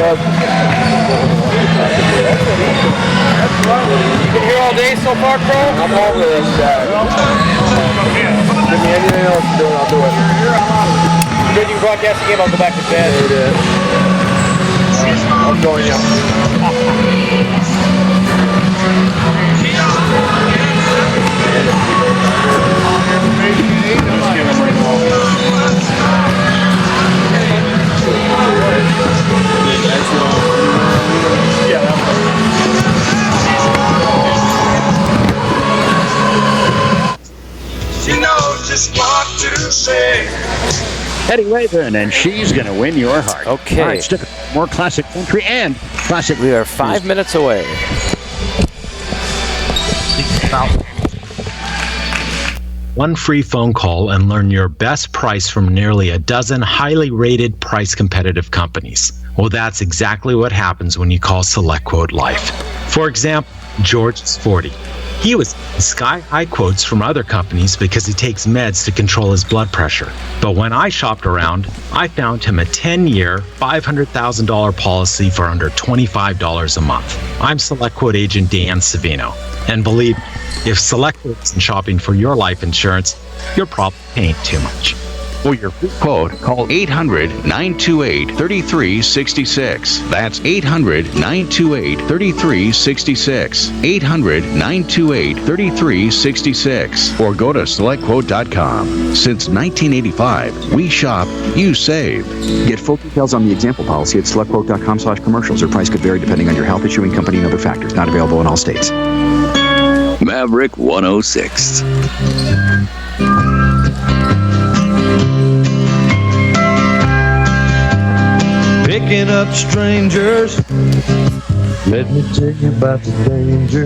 You been here all day so far, bro? I'm over this side. Give me anything else to do, and I'll do it. Good, you broadcast the game, I'll go back to bed. There it is. I'm going out. She knows just what to say. Eddie Raven, and she's going to win your heart. Okay. All right, stick more classic country and classic. We are 5 minutes away. One free phone call and learn your best price from nearly a dozen highly rated price competitive companies. Well, that's exactly what happens when you call SelectQuote Life. For example, George is 40. He was getting sky-high quotes from other companies because he takes meds to control his blood pressure. But when I shopped around, I found him a 10-year, $500,000 policy for under $25 a month. I'm SelectQuote agent Dan Savino. And believe me, if SelectQuote isn't shopping for your life insurance, you're probably paying too much. For your free quote, call 800-928-3366. That's 800-928-3366. 800-928-3366. Or go to SelectQuote.com. Since 1985, we shop, you save. Get full details on the example policy at SelectQuote.com/commercials. Or price could vary depending on your health, issuing company, and other factors. Not available in all states. Maverick 106. Picking up strangers, let me tell you about the danger.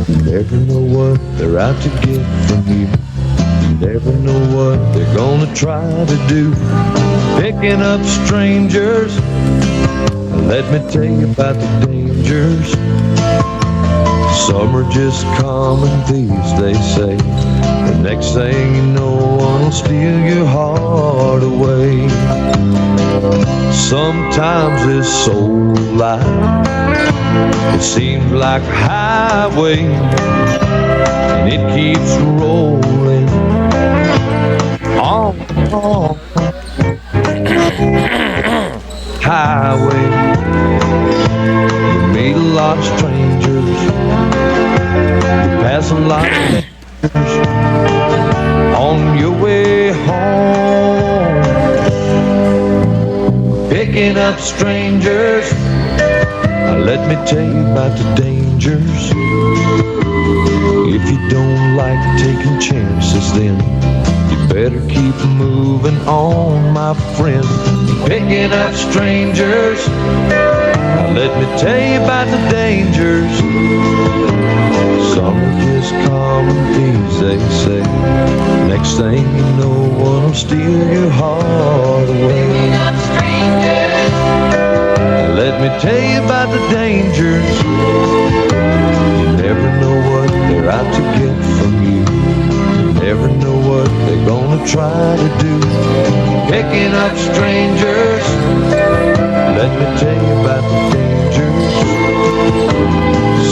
You never know what they're out to get from you. You never know what they're gonna try to do. Picking up strangers, let me tell you about the dangers. Some are just common thieves, they say. The next thing you know, one will steal your heart away. Sometimes this soul life, it seems like a highway, and it keeps rolling on. Highway, you meet a lot of strangers, you pass a lot of strangers on your way home. Picking up strangers, let me tell you about the dangers. If you don't like taking chances, then you better keep moving on, my friend. Picking up strangers, let me tell you about the dangers. Some are just common thieves, they say. Next thing you know, one will steal your heart away. Picking up strangers, let me tell you about the dangers. You never know what they're out to get from you. You never know what they're gonna try to do. Picking up strangers, let me tell you about the dangers.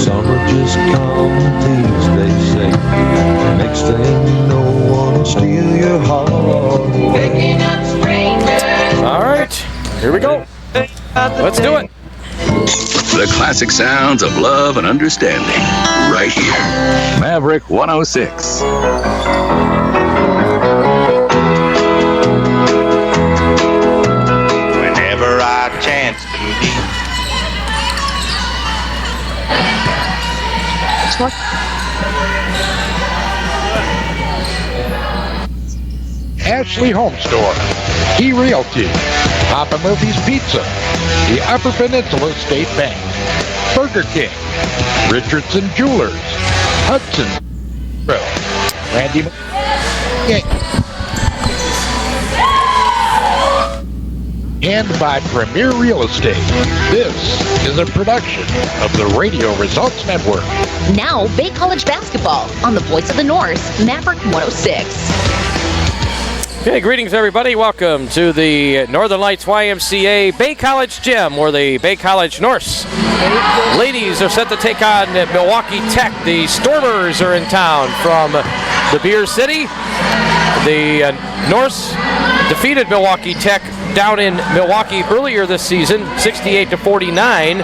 Some are just common thieves, they say. Next thing you know, one will steal your heart. Picking up strangers. All right, here we go. Let's do it. The classic sounds of love and understanding. Right here. Maverick 106. Whenever I chance to be. Ashley Home Store, Key Realty, Papa Murphy's Pizza, the Upper Peninsula State Bank, Burger King, Richardson Jewelers, Hudson, Randy, and by Premier Real Estate. This is a production of the Radio Results Network. Now, Bay College basketball on the Voice of the North, Maverick 106. Okay, greetings everybody. Welcome to the Northern Lights YMCA Bay College Gym, where the Bay College Norse ladies are set to take on Milwaukee Tech. The Stormers are in town from the Beer City. The Norse defeated Milwaukee Tech down in Milwaukee earlier this season, 68-49.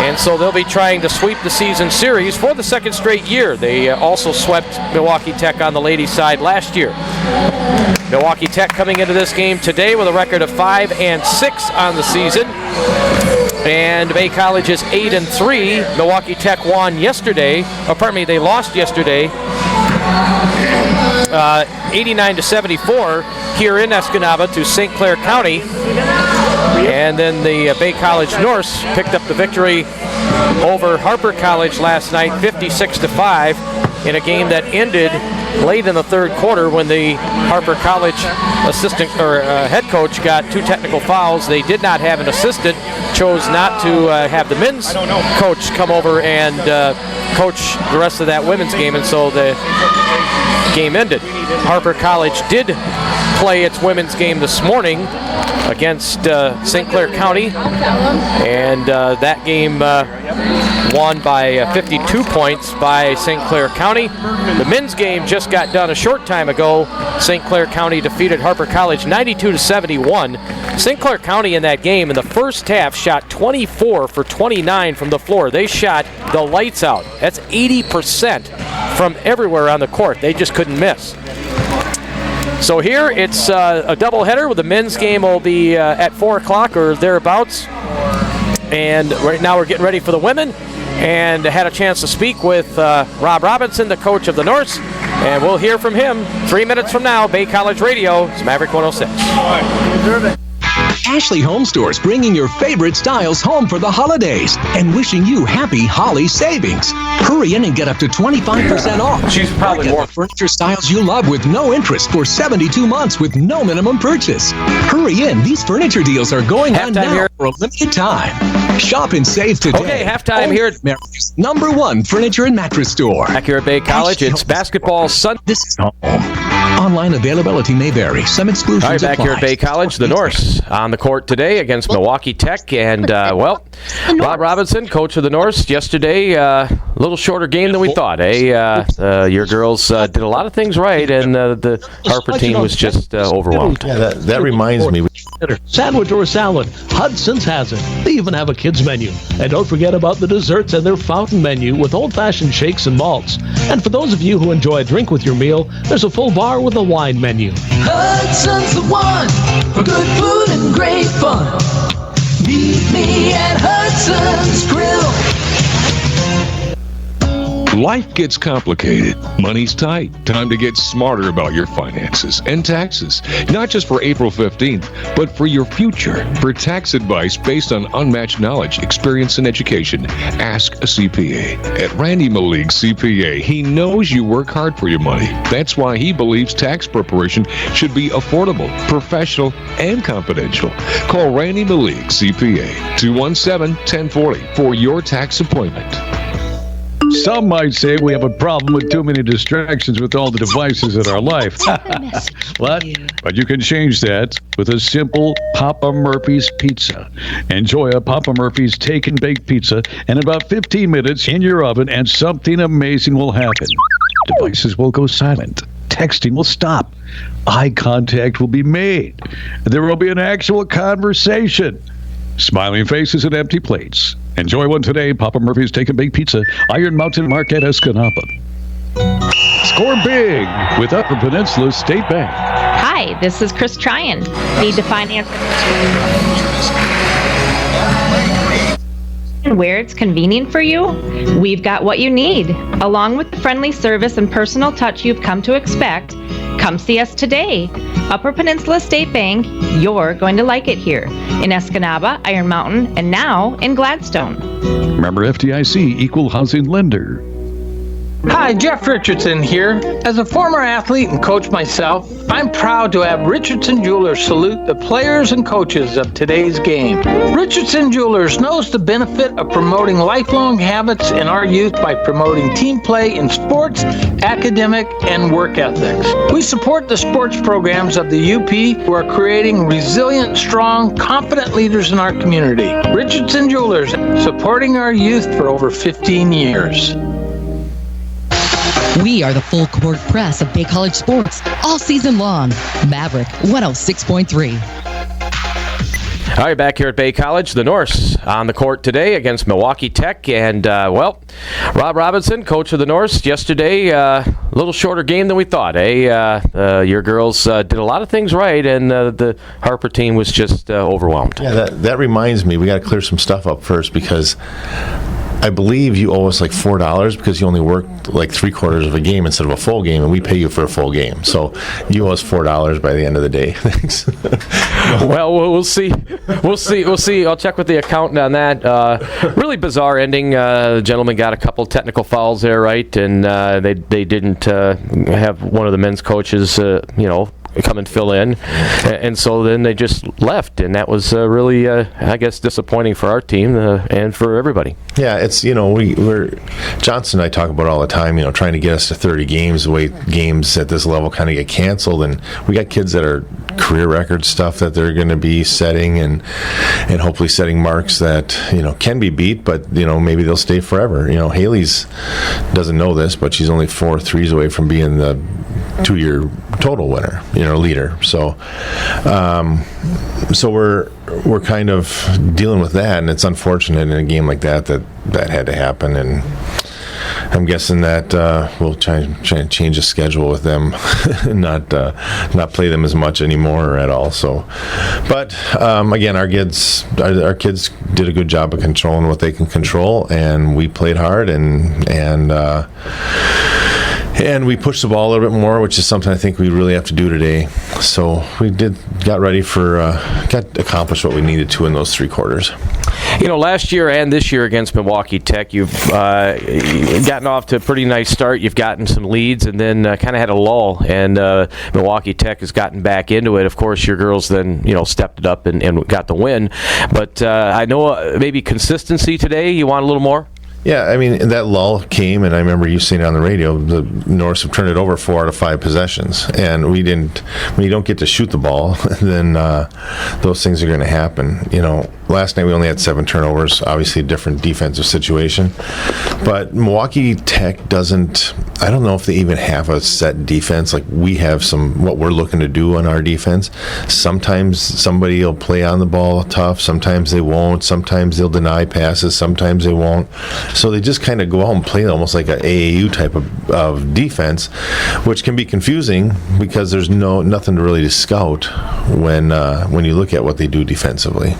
And so they'll be trying to sweep the season series for the second straight year. They also swept Milwaukee Tech on the ladies' side last year. Milwaukee Tech coming into this game today with a record of 5-6 on the season. And Bay College is 8-3. Milwaukee Tech won yesterday. They lost yesterday, 89-74 here in Escanaba to St. Clair County. And then the Bay College Norse picked up the victory over Harper College last night, 56-5, in a game that ended late in the third quarter when the Harper College head coach got 2 technical fouls. They did not have an assistant, chose not to have the men's coach come over and coach the rest of that women's game, and so the game ended. Harper College did play its women's game this morning against St. Clair County, and that game won by 52 points by St. Clair County. The men's game just got done a short time ago. St. Clair County defeated Harper College 92-71. St. Clair County in that game in the first half shot 24 for 29 from the floor. They shot the lights out. That's 80% from everywhere on the court. They just couldn't miss. So here it's a doubleheader with the men's game will be at 4 o'clock or thereabouts. And right now we're getting ready for the women. And had a chance to speak with Rob Robinson, the coach of the Norse. And we'll hear from him 3 minutes from now. Bay College Radio, it's Maverick 106. Ashley Home Stores bringing your favorite styles home for the holidays and wishing you happy Holly savings. Hurry in and get up to 25% off. She's probably more the furniture styles you love with no interest for 72 months with no minimum purchase. Hurry in. These furniture deals are going on now here for a limited time. Shop and save today. Okay, halftime here at America's #1 furniture and mattress store. Back here at Bay College, it's basketball Sunday. This is home. Online availability may vary. Some exclusions apply. All right, back here at Bay College, the Norse on the court today against Milwaukee Tech. And, Rob Robinson, coach of the Norse, yesterday, a little shorter game than we thought. Your girls did a lot of things right, and the Harper team was just overwhelmed. Yeah, that reminds me. Sandwich or salad, Hudson's has it. They even have a kids menu. And don't forget about the desserts and their fountain menu with old-fashioned shakes and malts. And for those of you who enjoy a drink with your meal, there's a full bar with a wine menu. Hudson's the one for good food and great fun. Meet me at Hudson's Grill. Life gets complicated. Money's tight. Time to get smarter about your finances and taxes. Not just for April 15th, but for your future. For tax advice based on unmatched knowledge, experience, and education, ask a CPA. At Randy Malik CPA, he knows you work hard for your money. That's why he believes tax preparation should be affordable, professional, and confidential. Call Randy Malik CPA, 217-1040 for your tax appointment. Some might say we have a problem with too many distractions with all the devices in our life. What? But you can change that with a simple Papa Murphy's pizza. Enjoy a Papa Murphy's take and bake pizza in about 15 minutes in your oven, and something amazing will happen. Devices will go silent. Texting will stop. Eye contact will be made. There will be an actual conversation. Smiling faces and empty plates. Enjoy one today. Papa Murphy's Take and Bake Pizza, Iron Mountain Market, Escanaba. Score big with Upper Peninsula State Bank. Hi, this is Chris Tryon. Need to finance and where it's convenient for you? We've got what you need. Along with the friendly service and personal touch you've come to expect, come see us today. Upper Peninsula State Bank, you're going to like it here. In Escanaba, Iron Mountain, and now in Gladstone. Remember FDIC, Equal Housing Lender. Hi, Jeff Richardson here. As a former athlete and coach myself, I'm proud to have Richardson Jewelers salute the players and coaches of today's game. Richardson Jewelers knows the benefit of promoting lifelong habits in our youth by promoting team play in sports, academic, and work ethics. We support the sports programs of the UP who are creating resilient, strong, confident leaders in our community. Richardson Jewelers, supporting our youth for over 15 years. We are the full court press of Bay College sports all season long. Maverick 106.3. All right, back here at Bay College, the Norse on the court today against Milwaukee Tech. And, Rob Robinson, coach of the Norse, yesterday, a little shorter game than we thought, eh? Your girls did a lot of things right, and the Harper team was just overwhelmed. Yeah, that reminds me, we got to clear some stuff up first, because I believe you owe us like $4 because you only worked like 3/4 of a game instead of a full game, and we pay you for a full game. So you owe us $4 by the end of the day. Thanks. Well, we'll see. We'll see. I'll check with the accountant on that. Really bizarre ending. The gentleman got a couple technical fouls there, right? And they didn't have one of the men's coaches, come and fill in, and so then they just left, and that was really, I guess, disappointing for our team and for everybody. Yeah, it's we're Johnson and I talk about it all the time. Trying to get us to 30 games. The way games at this level kind of get canceled, and we got kids that are career record stuff that they're going to be setting, and hopefully setting marks that can be beat, but maybe they'll stay forever. Haley's doesn't know this, but she's only 4 threes away from being the 2-year total winner, leader. So we're kind of dealing with that, and it's unfortunate in a game like that had to happen. And I'm guessing that we'll try and change the schedule with them, and not play them as much anymore or at all. So, but again, our kids did a good job of controlling what they can control, and we played hard and we pushed the ball a little bit more, which is something I think we really have to do today. So we got ready got accomplished what we needed to in those 3 quarters. Last year and this year against Milwaukee Tech, you've gotten off to a pretty nice start. You've gotten some leads and then kind of had a lull, and Milwaukee Tech has gotten back into it. Of course, your girls then, stepped it up and got the win. But I know maybe consistency today, you want a little more? Yeah, I mean, that lull came, and I remember you saying it on the radio, the Norse have turned it over 4 out of 5 possessions, and we didn't. When you don't get to shoot the ball, then those things are going to happen. Last night we only had 7 turnovers, obviously a different defensive situation, but Milwaukee Tech doesn't, I don't know if they even have a set defense. Like, we have what we're looking to do on our defense. Sometimes somebody will play on the ball tough, sometimes they won't, sometimes they'll deny passes, sometimes they won't. So they just kind of go out and play almost like an AAU type of defense, which can be confusing because there's nothing really to scout when you look at what they do defensively.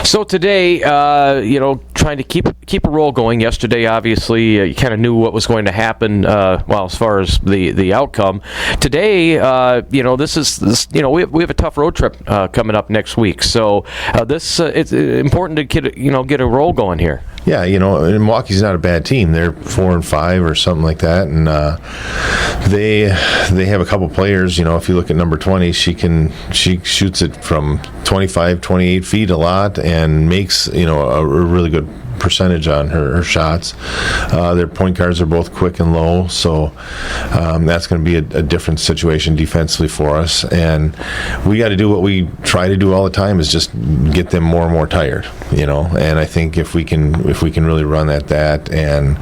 So today, trying to keep a roll going. Yesterday, obviously, you kind of knew what was going to happen. As far as the outcome, today, we have a tough road trip coming up next week. So it's important to get a roll going here. Yeah, Milwaukee's not a bad team. They're 4-5 or something like that, and they have a couple players. If you look at number 20, she shoots it from 25, 28 feet a lot, and makes a really good percentage on her shots. Their point guards are both quick and low, so that's going to be a different situation defensively for us. And we got to do what we try to do all the time, is just get them more and more tired. And I think if we can really run at that and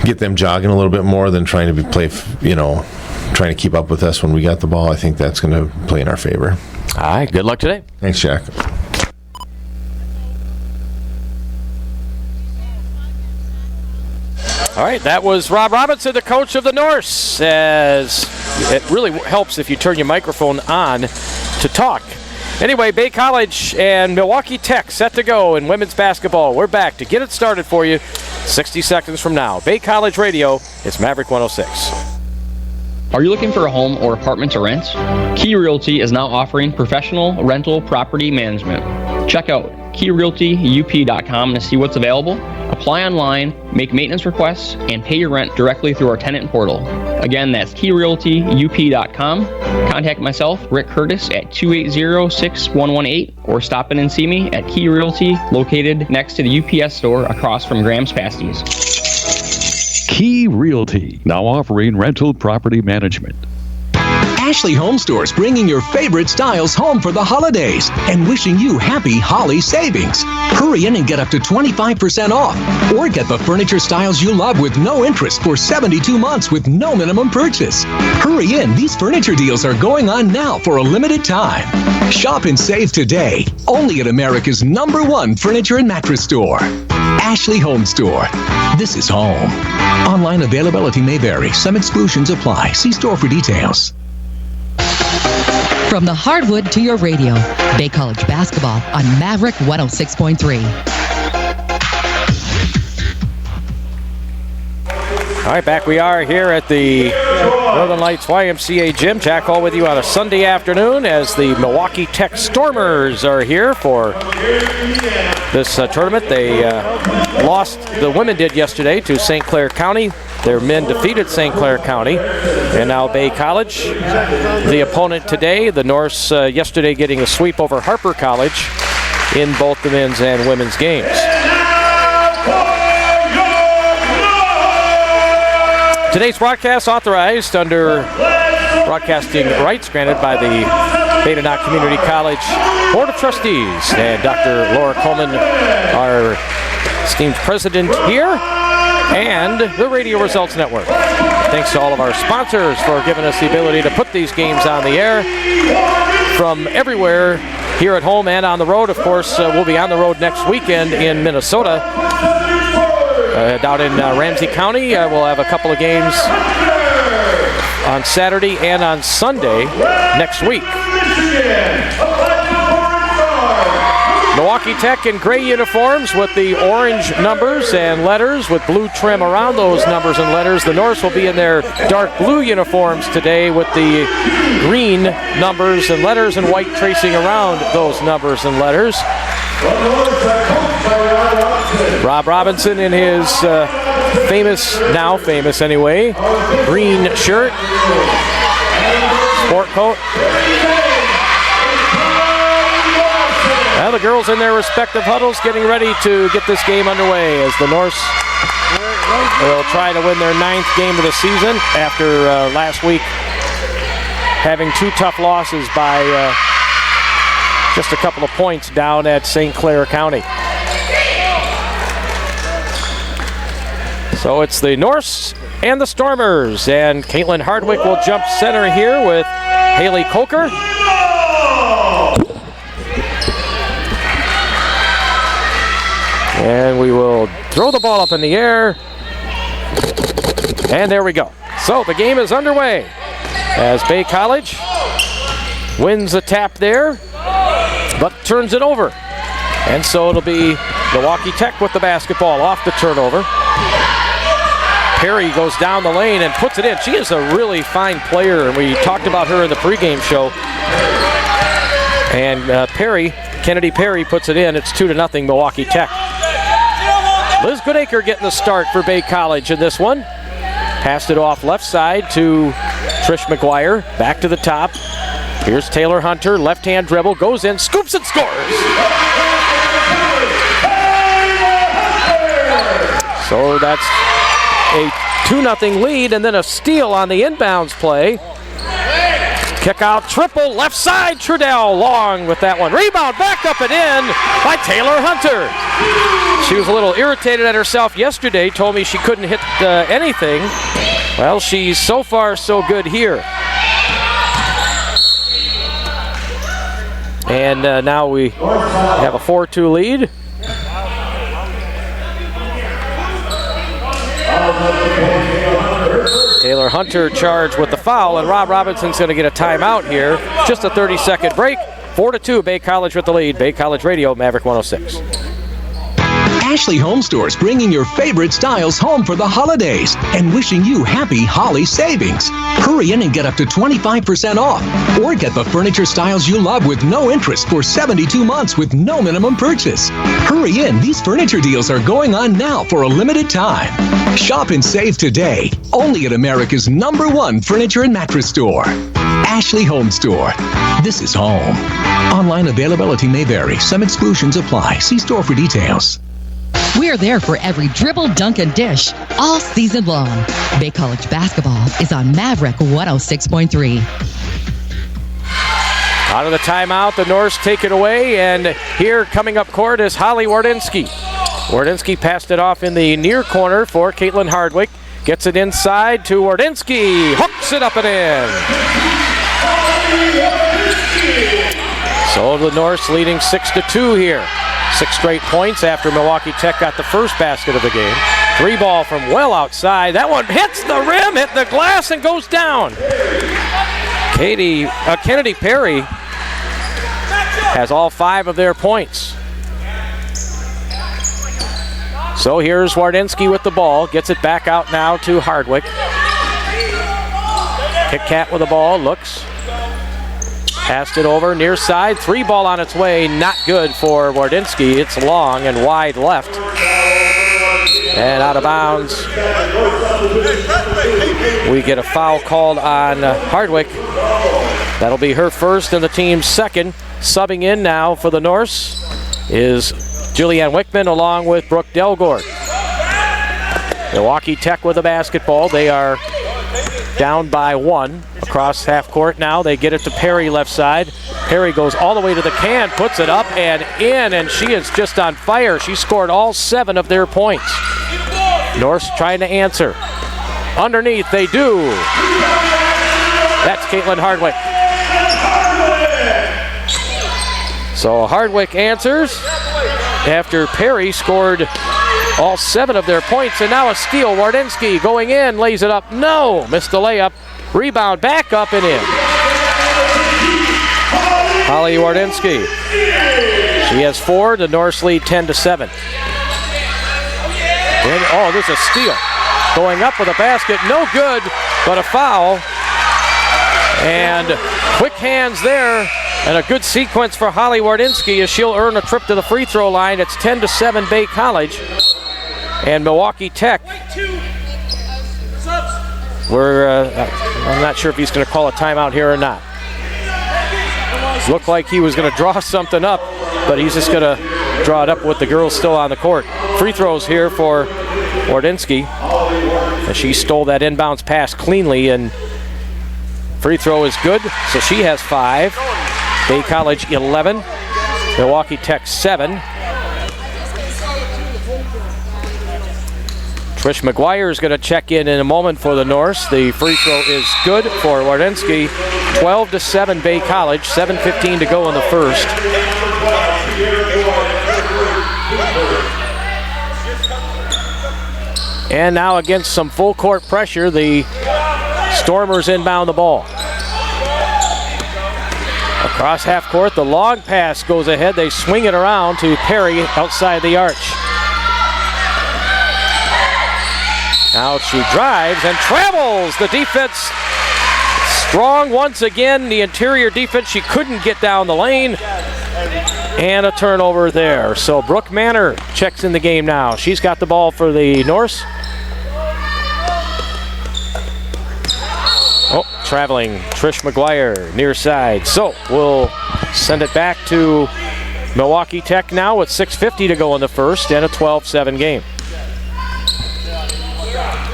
get them jogging a little bit more than trying to trying to keep up with us when we got the ball, I think that's going to play in our favor. All right, good luck today. Thanks, Jack. All right, that was Rob Robinson, the coach of the Norse. As it really helps if you turn your microphone on to talk. Anyway, Bay College and Milwaukee Tech set to go in women's basketball. We're back to get it started for you 60 seconds from now. Bay College Radio, it's Maverick 106. Are you looking for a home or apartment to rent? Key Realty is now offering professional rental property management. Check out keyrealtyup.com to see what's available. Apply online, make maintenance requests, and pay your rent directly through our tenant portal. Again, that's keyrealtyup.com. Contact myself, Rick Curtis, at 280-6118, or stop in and see me at Key Realty, located next to the UPS store across from Graham's Pasties. Key Realty, now offering rental property management. Ashley Home Stores bringing your favorite styles home for the holidays and wishing you happy Holly savings. Hurry in and get up to 25% off or get the furniture styles you love with no interest for 72 months with no minimum purchase. Hurry in. These furniture deals are going on now for a limited time. Shop and save today only at America's #1 furniture and mattress store. Ashley Home Store. This is home. Online availability may vary. Some exclusions apply. See store for details. From the hardwood to your radio, Bay College basketball on Maverick 106.3. All right, back we are here at the Northern Lights YMCA Gym. Jack Hall with you on a Sunday afternoon as the Milwaukee Tech Stormers are here for this tournament. They lost, the women did yesterday, to St. Clair County. Their men defeated St. Clair County, and now Bay College. The opponent today, the Norse, yesterday getting a sweep over Harper College in both the men's and women's games. Today's broadcast authorized under broadcasting rights granted by the Beta Knott Community College Board of Trustees, and Dr. Laura Coleman, our esteemed president here, and the Radio Results Network. Thanks to all of our sponsors for giving us the ability to put these games on the air from everywhere, here at home and on the road. Of course, we'll be on the road next weekend in Minnesota. Down in Ramsey County, we'll have a couple of games on Saturday and on Sunday next week. Milwaukee Tech in gray uniforms with the orange numbers and letters with blue trim around those numbers and letters. The Norse will be in their dark blue uniforms today with the green numbers and letters and white tracing around those numbers and letters. Rob Robinson in his now famous anyway, green shirt, sport coat. Well, the girls in their respective huddles getting ready to get this game underway as the Norse will try to win their 9th game of the season after last week having 2 tough losses by just a couple of points down at St. Clair County. So it's the Norse and the Stormers, and Caitlin Hardwick will jump center here with Haley Coker. And we will throw the ball up in the air. And there we go. So the game is underway as Bay College wins a tap there, but turns it over. And so it'll be Milwaukee Tech with the basketball off the turnover. Perry goes down the lane and puts it in. She is a really fine player, and we talked about her in the pregame show. And Kennedy Perry puts it in. It's 2-0 Milwaukee Tech. Liz Goodacre getting the start for Bay College in this one. Passed it off left side to Trish McGuire. Back to the top. Here's Taylor Hunter. Left-hand dribble. Goes in. Scoops and scores. So that's a 2-0 lead, and then a steal on the inbounds play. Kick out triple, left side, Trudell long with that one. Rebound, back up and in by Taylor Hunter. She was a little irritated at herself yesterday, told me she couldn't hit anything. Well, she's so far so good here. And now we have a 4-2 lead. Taylor Hunter charged with the foul, and Rob Robinson's going to get a timeout here. Just a 30-second break. 4-2, Bay College with the lead. Bay College Radio, Maverick 106. Ashley Home Stores, bringing your favorite styles home for the holidays and wishing you happy Holly savings. Hurry in and get up to 25% off, or get the furniture styles you love with no interest for 72 months with no minimum purchase. Hurry in, these furniture deals are going on now for a limited time. Shop and save today, only at America's #1 furniture and mattress store. Ashley Home Store. This is home. Online availability may vary. Some exclusions apply. See store for details. We're there for every dribble, dunk, and dish all season long. Bay College basketball is on Maverick 106.3. Out of the timeout, the Norse take it away, and here coming up court is Holly Wardynski. Wardynski passed it off in the near corner for Caitlin Hardwick. Gets it inside to Wardynski. Hooks it up and in. So the Norse leading 6-2 here. 6 straight points after Milwaukee Tech got the first basket of the game. 3 ball from well outside. That one hits the rim, hit the glass, and goes down. Kennedy Perry has all 5 of their points. So here's Wardynski with the ball. Gets it back out now to Hardwick. Kit Kat with the ball, looks. Passed it over near side. 3 ball on its way. Not good for Wardynski. It's long and wide left. And out of bounds. We get a foul called on Hardwick. That'll be her first and the team's second. Subbing in now for the Norse is Julianne Wickman along with Brooke Delgord. Milwaukee Tech with the basketball. They are down by 1. Across half court now. They get it to Perry left side. Perry goes all the way to the can, puts it up and in, and she is just on fire. She scored all 7 of their points. Norse trying to answer. Underneath, they do. That's Caitlin Hardwick. So Hardwick answers after Perry scored all 7 of their points, and now a steal. Wardynski going in, lays it up. No, missed the layup. Rebound back up and in. Holly Wardynski. She has 4. The Norse lead 10-7. And, oh, there's a steal. Going up with a basket. No good, but a foul. And quick hands there. And a good sequence for Holly Wardynski as she'll earn a trip to the free throw line. It's 10-7 Bay College. And Milwaukee Tech. I'm not sure if he's going to call a timeout here or not. Looked like he was going to draw something up, but he's just going to draw it up with the girls still on the court. Free throws here for Wardynski. And she stole that inbounds pass cleanly, and free throw is good, so she has 5. Bay College 11, Milwaukee Tech 7. Trish McGuire is going to check in a moment for the Norse. The free throw is good for Wardynski. 12-7 Bay College, 7:15 to go in the first. And now against some full court pressure, the Stormers inbound the ball. Across half court, the long pass goes ahead. They swing it around to Perry outside the arch. Now she drives and travels. The defense strong once again. The interior defense, she couldn't get down the lane. And a turnover there. So Brooke Manor checks in the game now. She's got the ball for the Norse. Oh, traveling Trish McGuire near side. So we'll send it back to Milwaukee Tech now with 6:50 to go in the first and a 12-7 game.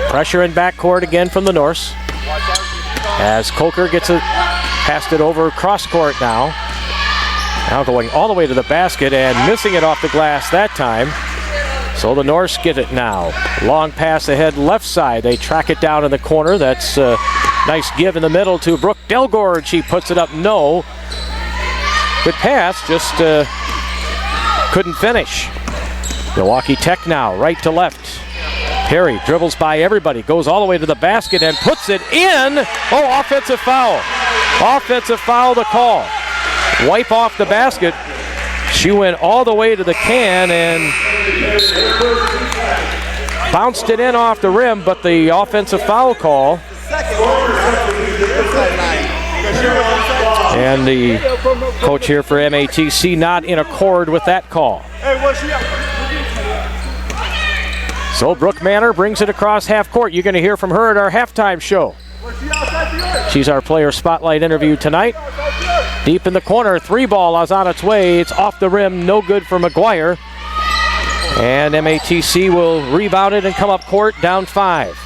Pressure in backcourt again from the Norse. As Coker gets it, passed it over cross court now. Now going all the way to the basket and missing it off the glass that time. So the Norse get it now. Long pass ahead left side. They track it down in the corner. That's a nice give in the middle to Brooke Delgord. She puts it up. No. Good pass, just couldn't finish. Milwaukee Tech now, right to left. Perry dribbles by everybody, goes all the way to the basket and puts it in. Oh, offensive foul. Offensive foul, the call. Wipe off the basket. She went all the way to the can and bounced it in off the rim, but the offensive foul call. And the coach here for MATC not in accord with that call. So Brooke Manor brings it across half court. You're going to hear from her at our halftime show. She's our player spotlight interview tonight. Deep in the corner, 3-ball is on its way. It's off the rim, no good for McGuire. And MATC will rebound it and come up court, down 5.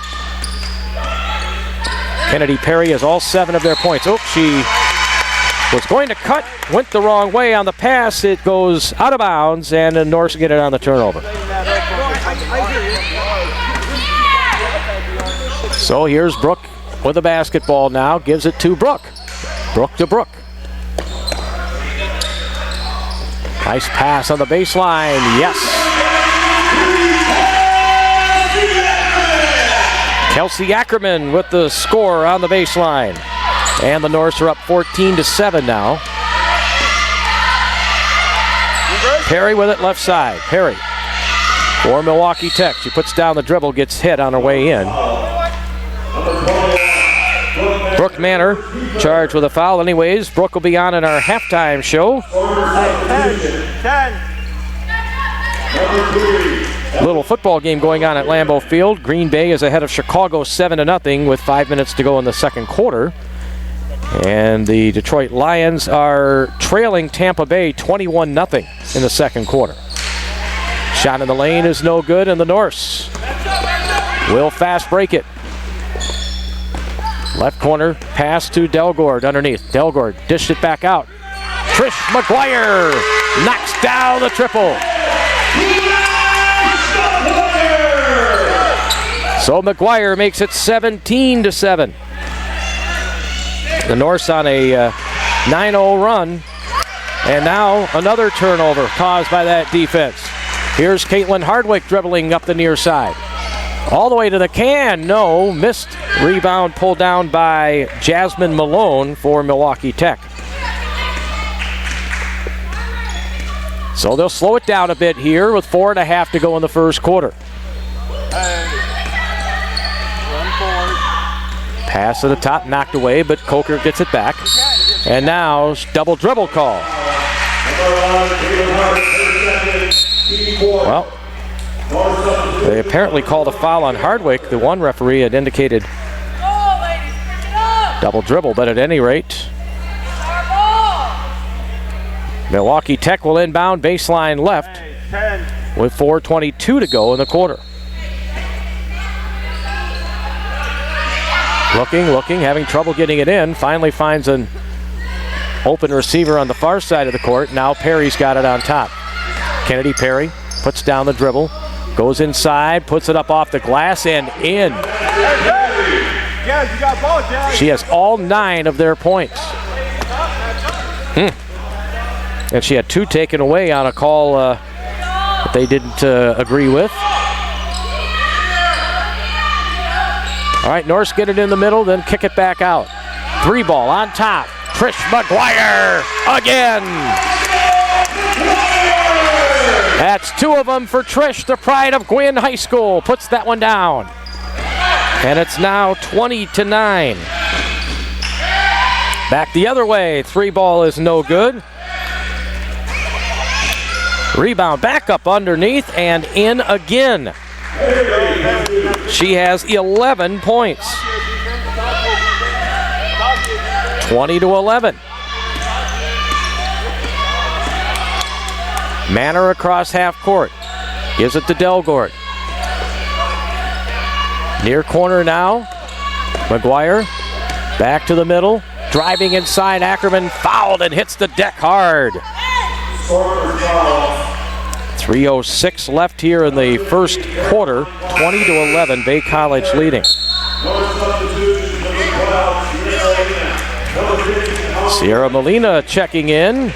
Kennedy Perry has all 7 of their points. Oh, she was going to cut, went the wrong way on the pass. It goes out of bounds, and the Norse get it on the turnover. So here's Brooke with the basketball now, gives it to Brooke. Brooke to Brooke. Nice pass on the baseline, yes. Kelsey Ackerman with the score on the baseline. And the Norse are up 14-7 now. Perry with it left side. Perry for Milwaukee Tech. She puts down the dribble, gets hit on her way in. Brooke Manor charged with a foul anyways. Brooke will be on in our halftime show. 10. Little football game going on at Lambeau Field. Green Bay is ahead of Chicago 7-0 with 5 minutes to go in the second quarter. And the Detroit Lions are trailing Tampa Bay 21-0 in the second quarter. Shot in the lane is no good, and the Norse will fast break it. Left corner, pass to Delgord underneath. Delgord dished it back out. Trish McGuire knocks down the triple. So McGuire makes it 17-7. The Norse on a 9-0 run. And now another turnover caused by that defense. Here's Caitlin Hardwick dribbling up the near side. All the way to the can, no, missed. Rebound pulled down by Jasmine Malone for Milwaukee Tech. So they'll slow it down a bit here with 4.5 to go in the first quarter. Pass to the top, knocked away, but Coker gets it back. And now double dribble call. Well, they apparently called a foul on Hardwick. The one referee had indicated double dribble, but at any rate, Milwaukee Tech will inbound baseline left with 4:22 to go in the quarter. Looking, having trouble getting it in. Finally finds an open receiver on the far side of the court. Now Perry's got it on top. Kennedy Perry puts down the dribble, goes inside, puts it up off the glass and in. She has all 9 of their points. And she had 2 taken away on a call that they didn't agree with. All right, Norse get it in the middle, then kick it back out. 3-ball on top. Trish McGuire again. That's 2 of them for Trish, the pride of Gwynn High School. Puts that one down. And it's now 20-9. Back the other way. 3-ball is no good. Rebound back up underneath and in again. She has 11 points. 20-11. Manor across half court. Gives it to Delgord. Near corner now. McGuire back to the middle. Driving inside, Ackerman fouled and hits the deck hard. 3:06 left here in the first quarter. 20-11, Bay College leading. Sierra Molina checking in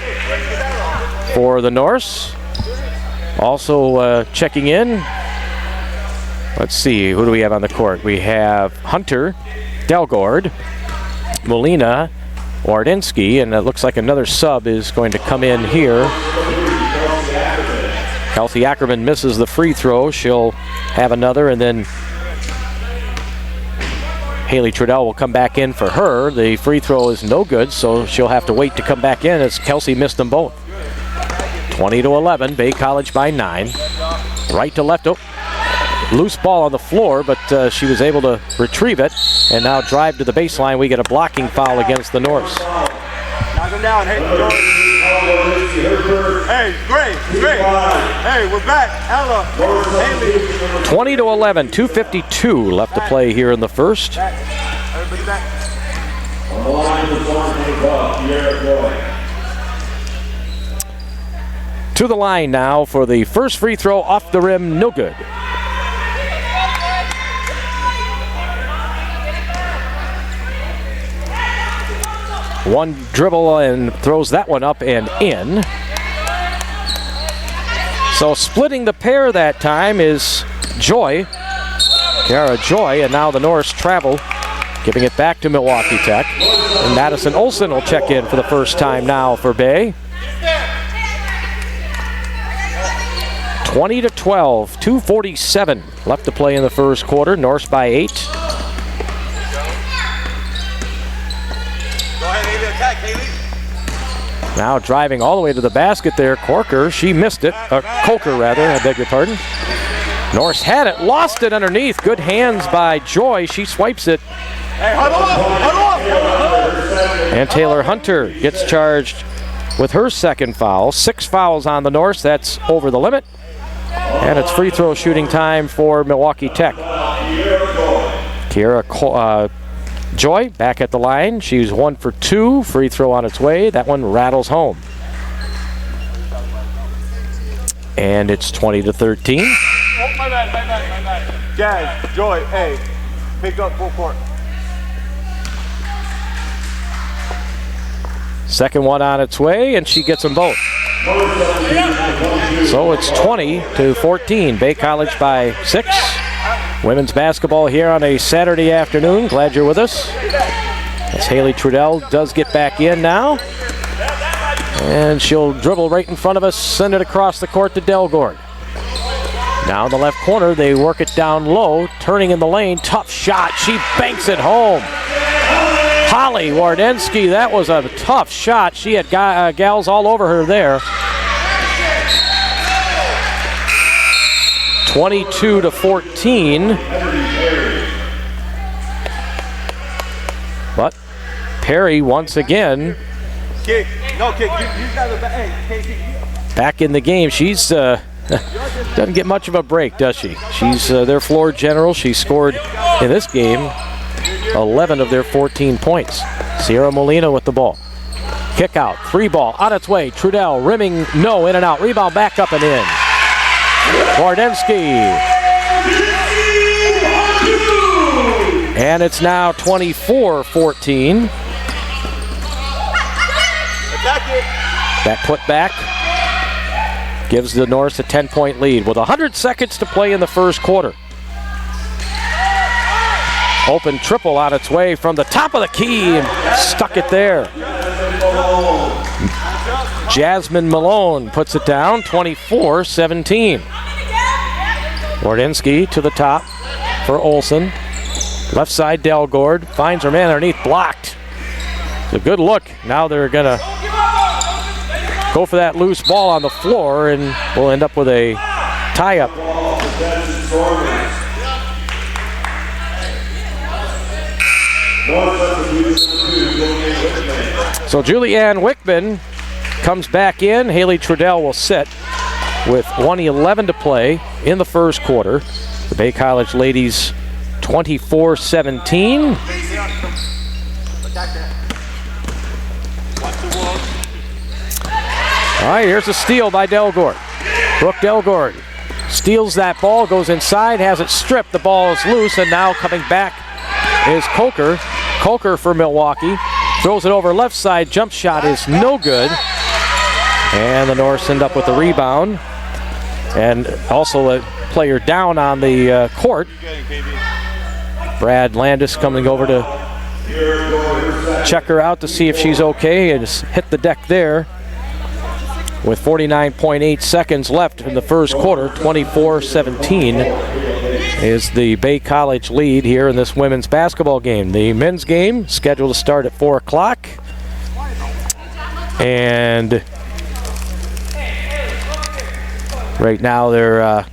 for the Norse. Also checking in. Let's see, who do we have on the court? We have Hunter, Delgord, Molina, Wardinsky, and it looks like another sub is going to come in here. Kelsey Ackerman misses the free throw. She'll have another, and then Haley Trudell will come back in for her. The free throw is no good, so she'll have to wait to come back in as Kelsey missed them both. 20-11, Bay College by 9. Right to left. Oh, loose ball on the floor, but she was able to retrieve it, and now drive to the baseline. We get a blocking foul against the Norse. Knock him down. Hey, great. Hey, we're back. Ella. 20-11, 2:52 left to play here in the first. Everybody back. To the line now for the first free throw, off the rim, no good. One dribble and throws that one up and in. So splitting the pair that time is Joy, Kara Joy, and now the Norse travel, giving it back to Milwaukee Tech. And Madison Olson will check in for the first time now for Bay. 20-12, 2:47 left to play in the first quarter. Norse by 8. Now driving all the way to the basket there, Corker. She missed it. Coker, rather, I beg your pardon. Norse had it, lost it underneath. Good hands by Joy. She swipes it. Hey, huddle up. And Taylor Hunter gets charged with her second foul. 6 fouls on the Norse. That's over the limit. And it's free throw shooting time for Milwaukee Tech. Kiera Joy back at the line. She's 1 for 2. Free throw on its way. That one rattles home. And it's 20-13. Oh, my bad. Jazz, Joy, hey, pick up full court. Second one on its way, and she gets them both. So it's 20-14. Bay College by 6. Women's basketball here on a Saturday afternoon. Glad you're with us. As Haley Trudell does get back in now. And she'll dribble right in front of us, send it across the court to Delgord. Now in the left corner, they work it down low, turning in the lane. Tough shot. She banks it home. Holly Wardensky, that was a tough shot. She had gals all over her there. 22-14. But Perry once again kick. No kick. You got the back in the game. She's doesn't get much of a break, does she? She's their floor general. She scored in this game 11 of their 14 points. Sierra Molina with the ball. Kick out, 3 ball, on its way. Trudell rimming, no, in and out. Rebound back up and in. Wardensky. And it's now 24-14. That put back gives the Norse a 10-point lead with 100 seconds to play in the first quarter. Open triple on its way from the top of the key and stuck it there. Jasmine Malone puts it down, 24-17. Wardensky to the top for Olson. Left side, Delgord finds her man underneath, blocked. It's a good look. Now they're gonna go for that loose ball on the floor, and we'll end up with a tie-up. So Julianne Wickman comes back in. Haley Trudell will sit with 1:11 to play in the first quarter. The Bay College ladies 24-17. All right, here's a steal by Delgord. Brooke Delgord steals that ball, goes inside, has it stripped. The ball is loose, and now coming back is Coker. Coker for Milwaukee. Throws it over left side. Jump shot is no good. And the Norse end up with the rebound. And also a player down on the court. Brad Landis coming over to check her out to see if she's okay, and just hit the deck there. with 49.8 seconds left in the first quarter. 24-17 is the Bay College lead here in this women's basketball game. The men's game scheduled to start at 4 o'clock. And right now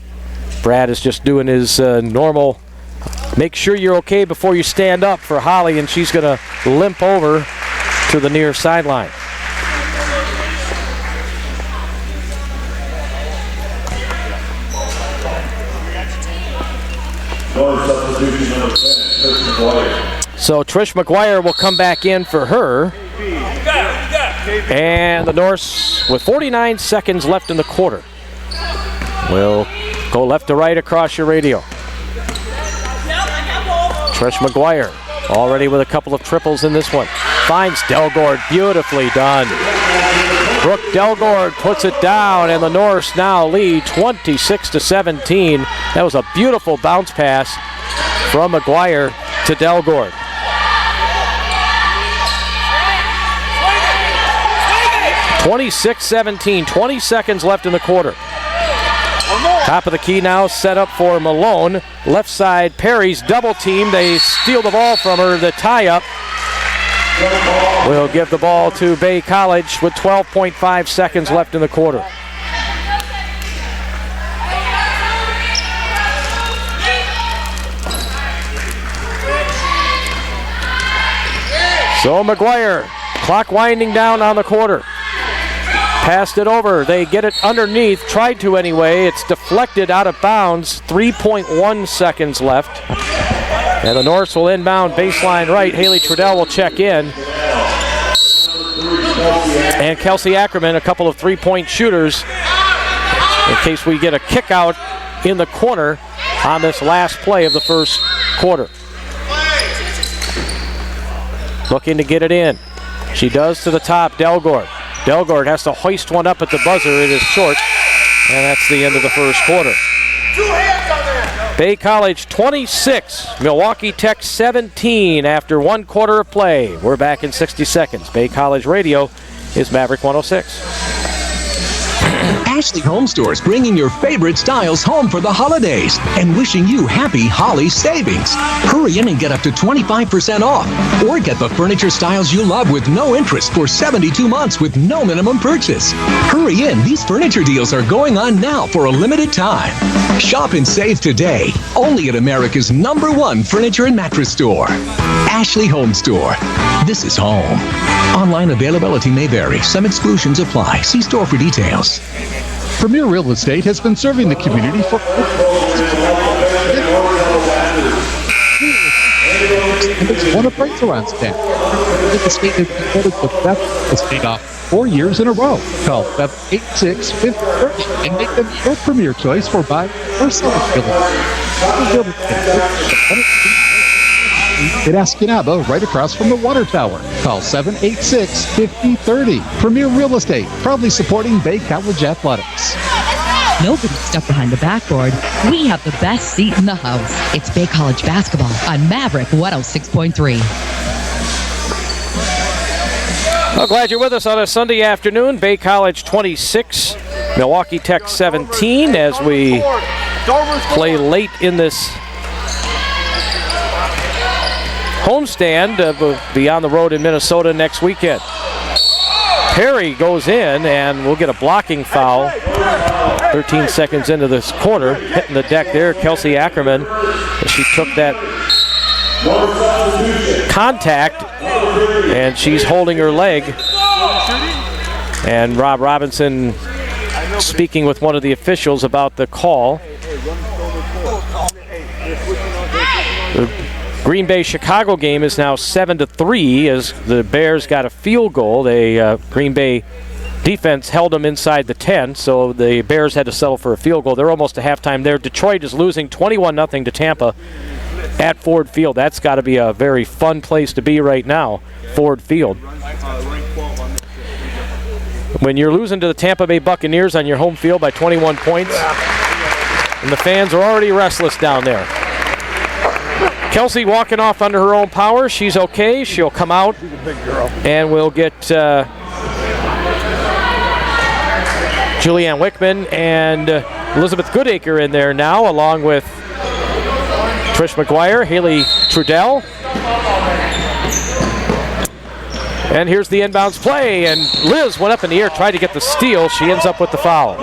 Brad is just doing his normal make sure you're okay before you stand up for Holly, and she's going to limp over to the near sideline. So Trish McGuire will come back in for her. And the Norse, with 49 seconds left in the quarter, will go left to right across your radio. Trish McGuire already with a couple of triples in this one. Finds Delgord, beautifully done. Brooke Delgord puts it down, and the Norse now lead 26-17. That was a beautiful bounce pass from McGuire to Delgord. (26-17), 20 seconds left in the quarter. Top of the key now set up for Malone. Left side, Perry's double team. They steal the ball from her. The tie-up will give the ball to Bay College with 12.5 seconds left in the quarter. So McGuire, clock winding down on the quarter. Passed it over. They get it underneath. Tried to anyway. It's deflected out of bounds. 3.1 seconds left. And the Norse will inbound baseline right. Haley Trudell will check in. And Kelsey Ackerman, a couple of three-point shooters in case we get a kick out in the corner on this last play of the first quarter. Looking to get it in. She does to the top, Delgord. Delgord has to hoist one up at the buzzer. It is short, and that's the end of the first quarter. Bay College 26, Milwaukee Tech 17 after 1 quarter of play. We're back in 60 seconds. Bay College Radio is Maverick 106. Ashley Home Stores, bringing your favorite styles home for the holidays and wishing you happy Holly savings. Hurry in and get up to 25% off, or get the furniture styles you love with no interest for 72 months with no minimum purchase. Hurry in, these furniture deals are going on now for a limited time. Shop and save today, only at America's #1 furniture and mattress store. Ashley Home Store. This is home. Online availability may vary. Some exclusions apply. See store for details. Premier Real Estate has been serving the community for one appraiser on staff. The state has been voted the best estate off 4 years in a row. Call 786-5030 and make them your premier choice for buying or selling real estate. At Escanaba, right across from the water tower. Call 786-5030. Premier Real Estate, proudly supporting Bay College athletics. Nobody's stuck behind the backboard. We have the best seat in the house. It's Bay College basketball on Maverick 106.3. Well, glad you're with us on a Sunday afternoon. Bay College 26, Milwaukee Tech 17 as we play late in this homestand. We'll be on the road in Minnesota next weekend. Perry goes in, and we'll get a blocking foul 13 seconds into this quarter. Hitting the deck there, Kelsey Ackerman. She took that contact, and she's holding her leg. And Rob Robinson speaking with one of the officials about the call. The Green Bay-Chicago game is now 7-3 as the Bears got a field goal. Green Bay defense held them inside the 10, so the Bears had to settle for a field goal. They're almost to halftime there. Detroit is losing 21-0 to Tampa at Ford Field. That's got to be a very fun place to be right now, Ford Field. When you're losing to the Tampa Bay Buccaneers on your home field by 21 points, and the fans are already restless down there. Kelsey walking off under her own power. She's okay. She'll come out, and we'll get Julianne Wickman and Elizabeth Goodacre in there now, along with Trish McGuire, Haley Trudell. And here's the inbounds play, and Liz went up in the air, tried to get the steal. She ends up with the foul.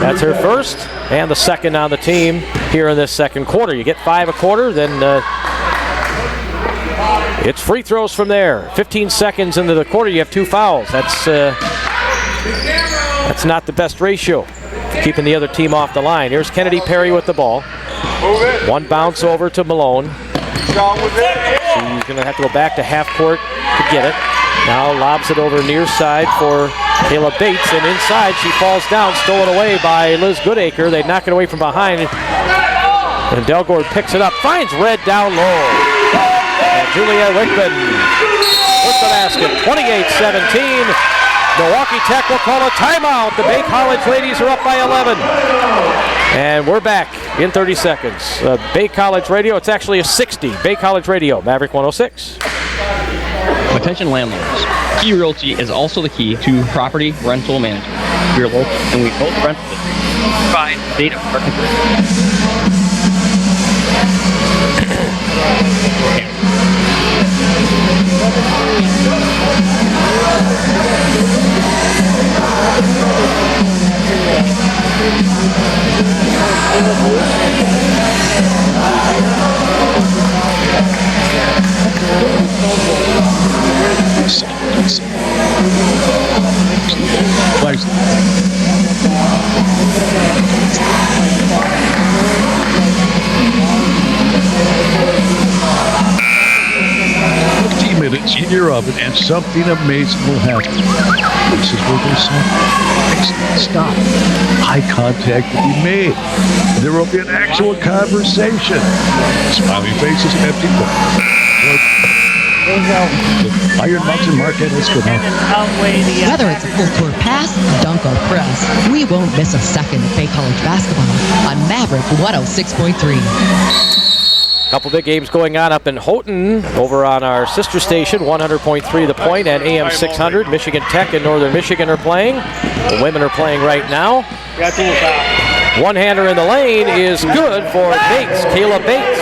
That's her first and the second on the team here in this second quarter. You get 5 a quarter, then it's free throws from there. 15 seconds into the quarter, you have 2 fouls. That's not the best ratio, keeping the other team off the line. Here's Kennedy Perry with the ball. One bounce over to Malone. She's going to have to go back to half court to get it. Now lobs it over near side for Kayla Bates, and inside she falls down, stolen away by Liz Goodacre. They knock it away from behind, and Delgord picks it up, finds Red down low. And Juliette Wickman with the basket, 28-17. Milwaukee Tech will call a timeout. The Bay College ladies are up by 11. And we're back in 30 seconds. Bay College Radio, it's actually a 60. Bay College Radio, Maverick 106. Attention landlords. Key Realty is also the key to property rental management. We are local and we both rental provide data marketing. Minutes in your oven and something amazing will happen. This is what they say. Stop. Eye contact will be made. There will be an actual conversation. Smiling faces and empty thoughts. Iron Mountain Market is good. Whether it's a full court pass, dunk, or press, we won't miss a second of Bay College basketball on Maverick 106.3. Couple big games going on up in Houghton over on our sister station, 100.3 The Point and AM 600. Michigan Tech and Northern Michigan are playing. The women are playing right now. One-hander in the lane is good for Bates, Kayla Bates.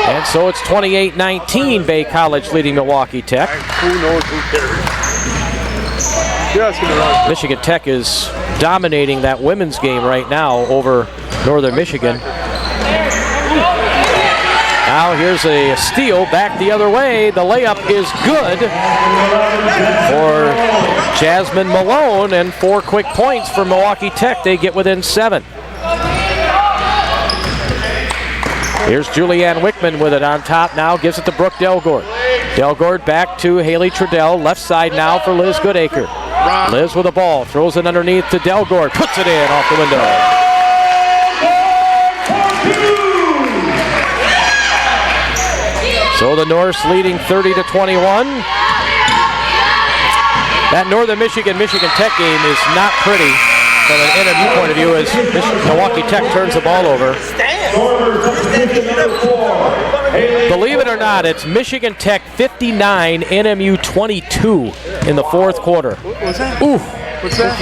And so it's 28-19, Bay College leading Milwaukee Tech. Michigan Tech is dominating that women's game right now over Northern Michigan. Now here's a steal back the other way. The layup is good for Jasmine Malone, and 4 quick points for Milwaukee Tech. They get within 7. Here's Julianne Wickman with it on top now, gives it to Brooke Delgord. Delgord back to Haley Trudell, left side now for Liz Goodacre. Liz with the ball, throws it underneath to Delgord, puts it in off the window. So the Norse leading 30-21. That Northern Michigan Tech game is not pretty from an NMU point of view as Milwaukee Tech turns the ball over. Believe it or not, it's Michigan Tech 59, NMU 22 in the fourth quarter. What's that? Ooh. What's that?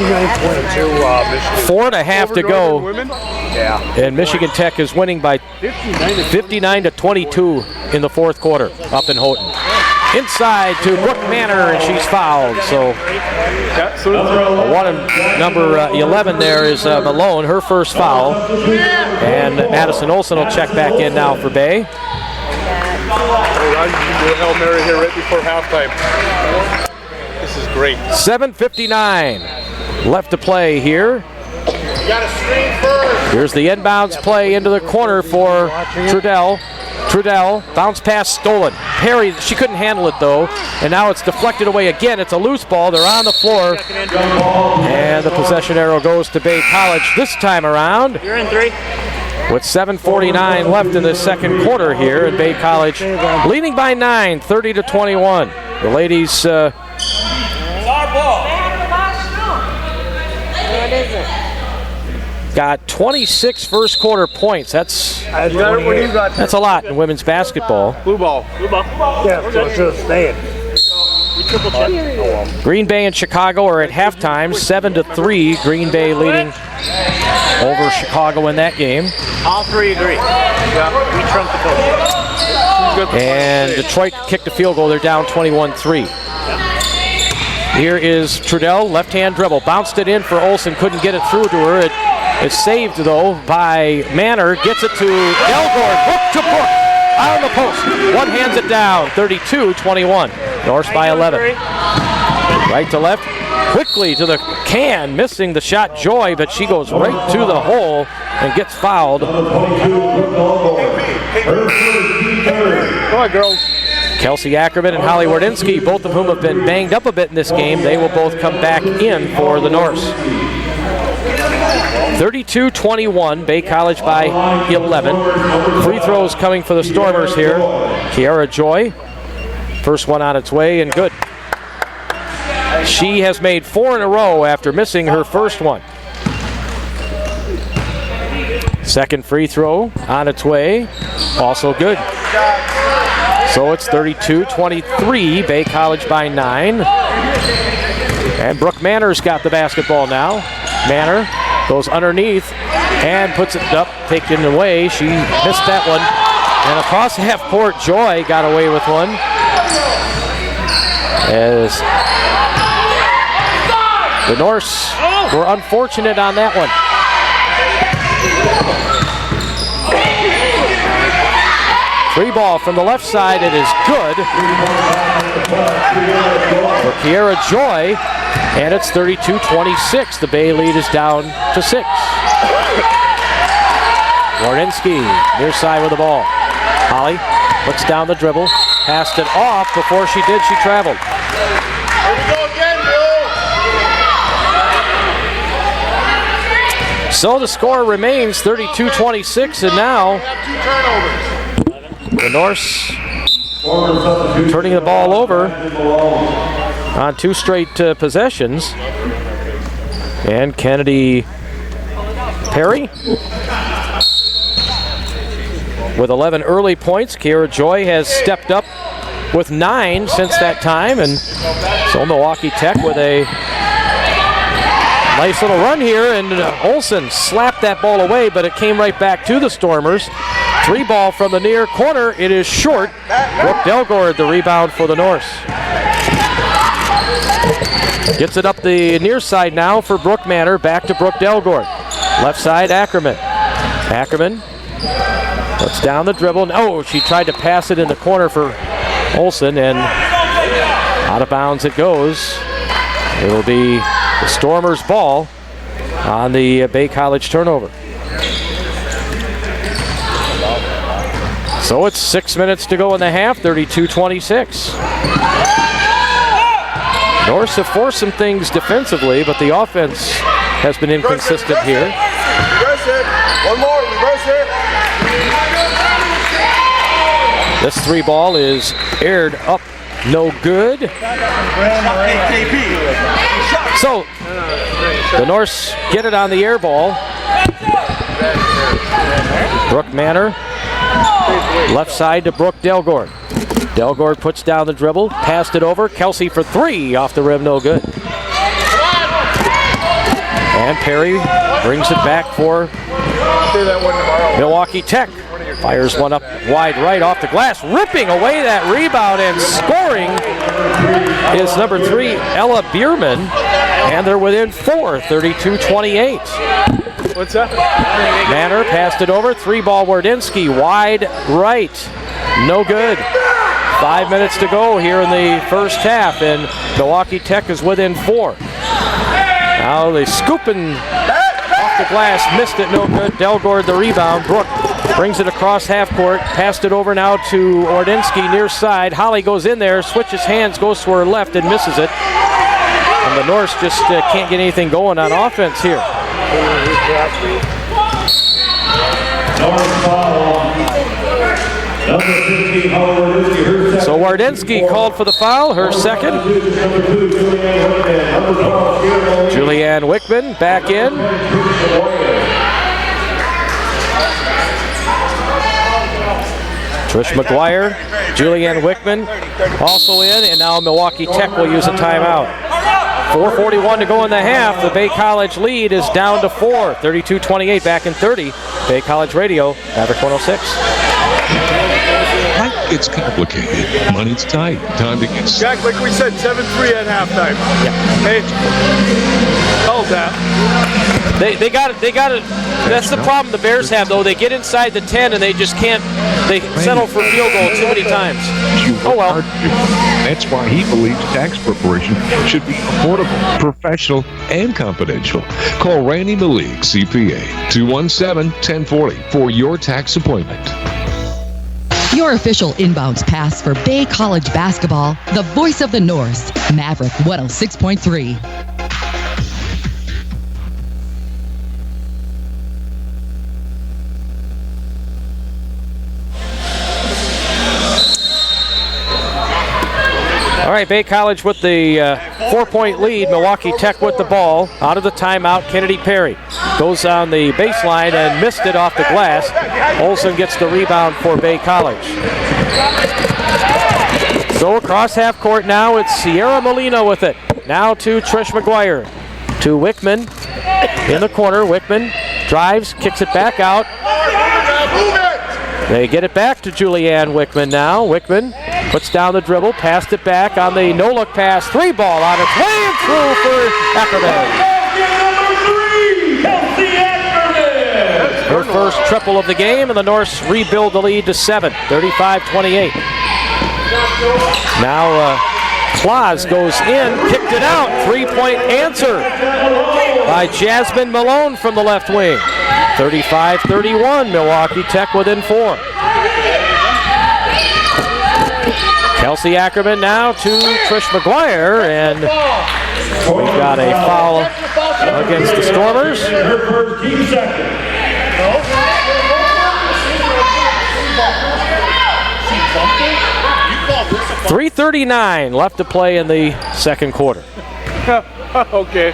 4.5 to go. Yeah. And Michigan Tech is winning by 59-22 in the fourth quarter up in Houghton. Inside to Brooke Manor, and she's fouled. So number 11 there is Malone, her first foul. And Madison Olsen will check back in now for Bay. Hail Mary here right before halftime. This is great. 7:59 left to play here. Here's the inbounds play into the corner for Trudell. Trudell, bounce pass stolen. Perry, she couldn't handle it though, and now it's deflected away again. It's a loose ball. They're on the floor, and the possession arrow goes to Bay College this time around. You're in 3. With 7:49 left in the second quarter here, and Bay College leading by 9, 30-21. The ladies. What is it? Got 26 first quarter points. That's a lot in women's basketball. Blue ball. Blue ball. Yeah, so it's just staying. Green Bay and Chicago are at halftime, 7-3. Green Bay leading over Chicago in that game. All three agree. Yeah, we trump the coach. And Detroit kicked a field goal. They're down 21-3. Here is Trudell, left-hand dribble. Bounced it in for Olsen, couldn't get it through to her. It's saved, though, by Manor. Gets it to Delgord. Book to Book. Out on the post. One hands it down. 32-21. Norse by 11. Right to left. Quickly to the can. Missing the shot, Joy, but she goes right to the hole and gets fouled. Go on, girls. Kelsey Ackerman and Holly Wardinsky, both of whom have been banged up a bit in this game, they will both come back in for the Norse. 32-21, Bay College by 11. Free throws coming for the Stormers here. Kiara Joy, first one on its way and good. She has made 4 in a row after missing her first one. Second free throw on its way, also good. So it's 32-23, Bay College by 9. And Brooke Manor's got the basketball now. Manor goes underneath and puts it up, taken away. She missed that one. And across half court, Joy got away with one. As the Norse were unfortunate on that one. Free ball from the left side, it is good for Kiara Joy, and it's 32-26. The Bay lead is down to 6. Wardinsky, near side with the ball. Holly looks down the dribble, passed it off. Before she did, she traveled. Here we go again, Bill. So the score remains 32-26, and now the Norse turning the ball over on 2 straight possessions. And Kennedy Perry with 11 early points. Kiara Joy has stepped up with 9 since that time. And so Milwaukee Tech with a nice little run here. And Olsen slapped that ball away, but it came right back to the Stormers. 3 ball from the near corner. It is short. Brooke Delgord, the rebound for the Norse. Gets it up the near side now for Brooke Manor. Back to Brooke Delgord. Left side, Ackerman. Ackerman puts down the dribble. Oh, she tried to pass it in the corner for Olsen, and out of bounds it goes. It'll be the Stormers' ball on the Bay College turnover. So it's 6 minutes to go in the half, 32-26. Norse have forced some things defensively, but the offense has been inconsistent here. Reverse it. One more, reverse it. This 3 ball is aired up, no good. So the Norse get it on the air ball. Brooke Manor, left side to Brooke Delgord. Delgord puts down the dribble, passed it over. Kelsey for 3, off the rim, no good. And Perry brings it back for Milwaukee Tech. Fires one up wide right off the glass, ripping away that rebound, and scoring is number 3, Ella Bierman. And they're within 4, 32-28. What's that? Manor passed it over. 3 ball Wardinsky, wide right. No good. 5 minutes to go here in the first half, and Milwaukee Tech is within 4. Now they scooping off the glass, missed it, no good. Delgord the rebound. Brooke brings it across half court, passed it over now to Wardinsky near side. Holly goes in there, switches hands, goes to her left and misses it. And the Norse just can't get anything going on offense here. So Wardinsky called for the foul, her second. Julianne Wickman back in. Trish McGuire, Julianne Wickman, also in, and now Milwaukee Tech will use a timeout. 4:41 to go in the half. The Bay College lead is down to 4. 32-28 back in 30. Bay College Radio, Maverick 106. Life gets complicated. Money's tight. Time to get... Jack, like we said, 7-3 at halftime. Yeah. Hey, held that. They got it. That's the problem the Bears have, though. They get inside the 10 and they just can't. They settle for field goal too many times. Oh well. That's why he believes tax preparation should be affordable, professional, and confidential. Call Randy Malik, CPA, 217-1040 for your tax appointment. Your official inbounds pass for Bay College basketball, the voice of the North, Maverick 106.3. All right, Bay College with the 4-point lead. Milwaukee Tech with the ball. Out of the timeout, Kennedy Perry goes on the baseline and missed it off the glass. Olsen gets the rebound for Bay College. So across half court now, it's Sierra Molina with it. Now to Trish McGuire. To Wickman in the corner. Wickman drives, kicks it back out. They get it back to Julianne Wickman now. Wickman puts down the dribble, passed it back on the no-look pass. 3 ball on its way and through for Ackerman. Her first triple of the game, and the Norse rebuild the lead to 7, 35-28. Now Claus goes in, kicked it out. 3-point answer by Jasmine Malone from the left wing. 35-31, Milwaukee Tech within 4. Kelsey Ackerman now to Trish McGuire, and we've got a foul against the Stormers. 3:39 left to play in the second quarter. Okay.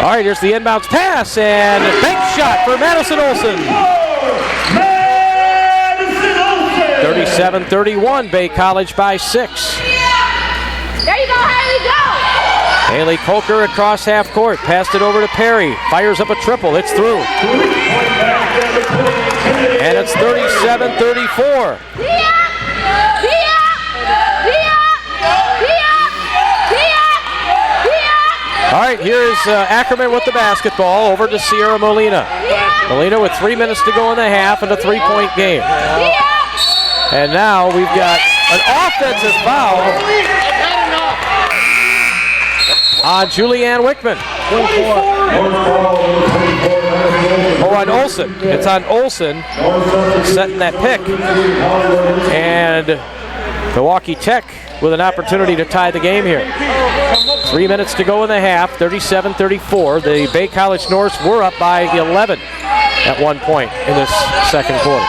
All right, here's the inbounds pass, and a bank shot for Madison Olsen. 37-31, Bay College by 6. There you go, Haley, go! Haley Coker across half court, passed it over to Perry, fires up a triple, it's through. And it's 37-34. All right, here's Ackerman with the basketball over to Sierra Molina. Molina with 3 minutes to go in the half and a 3-point game. And now we've got an offensive foul on Julianne Wickman. Or on Olsen. It's on Olsen setting that pick. And Milwaukee Tech with an opportunity to tie the game here. 3 minutes to go in the half, 37-34. The Bay College Norse were up by 11 at one point in this second quarter.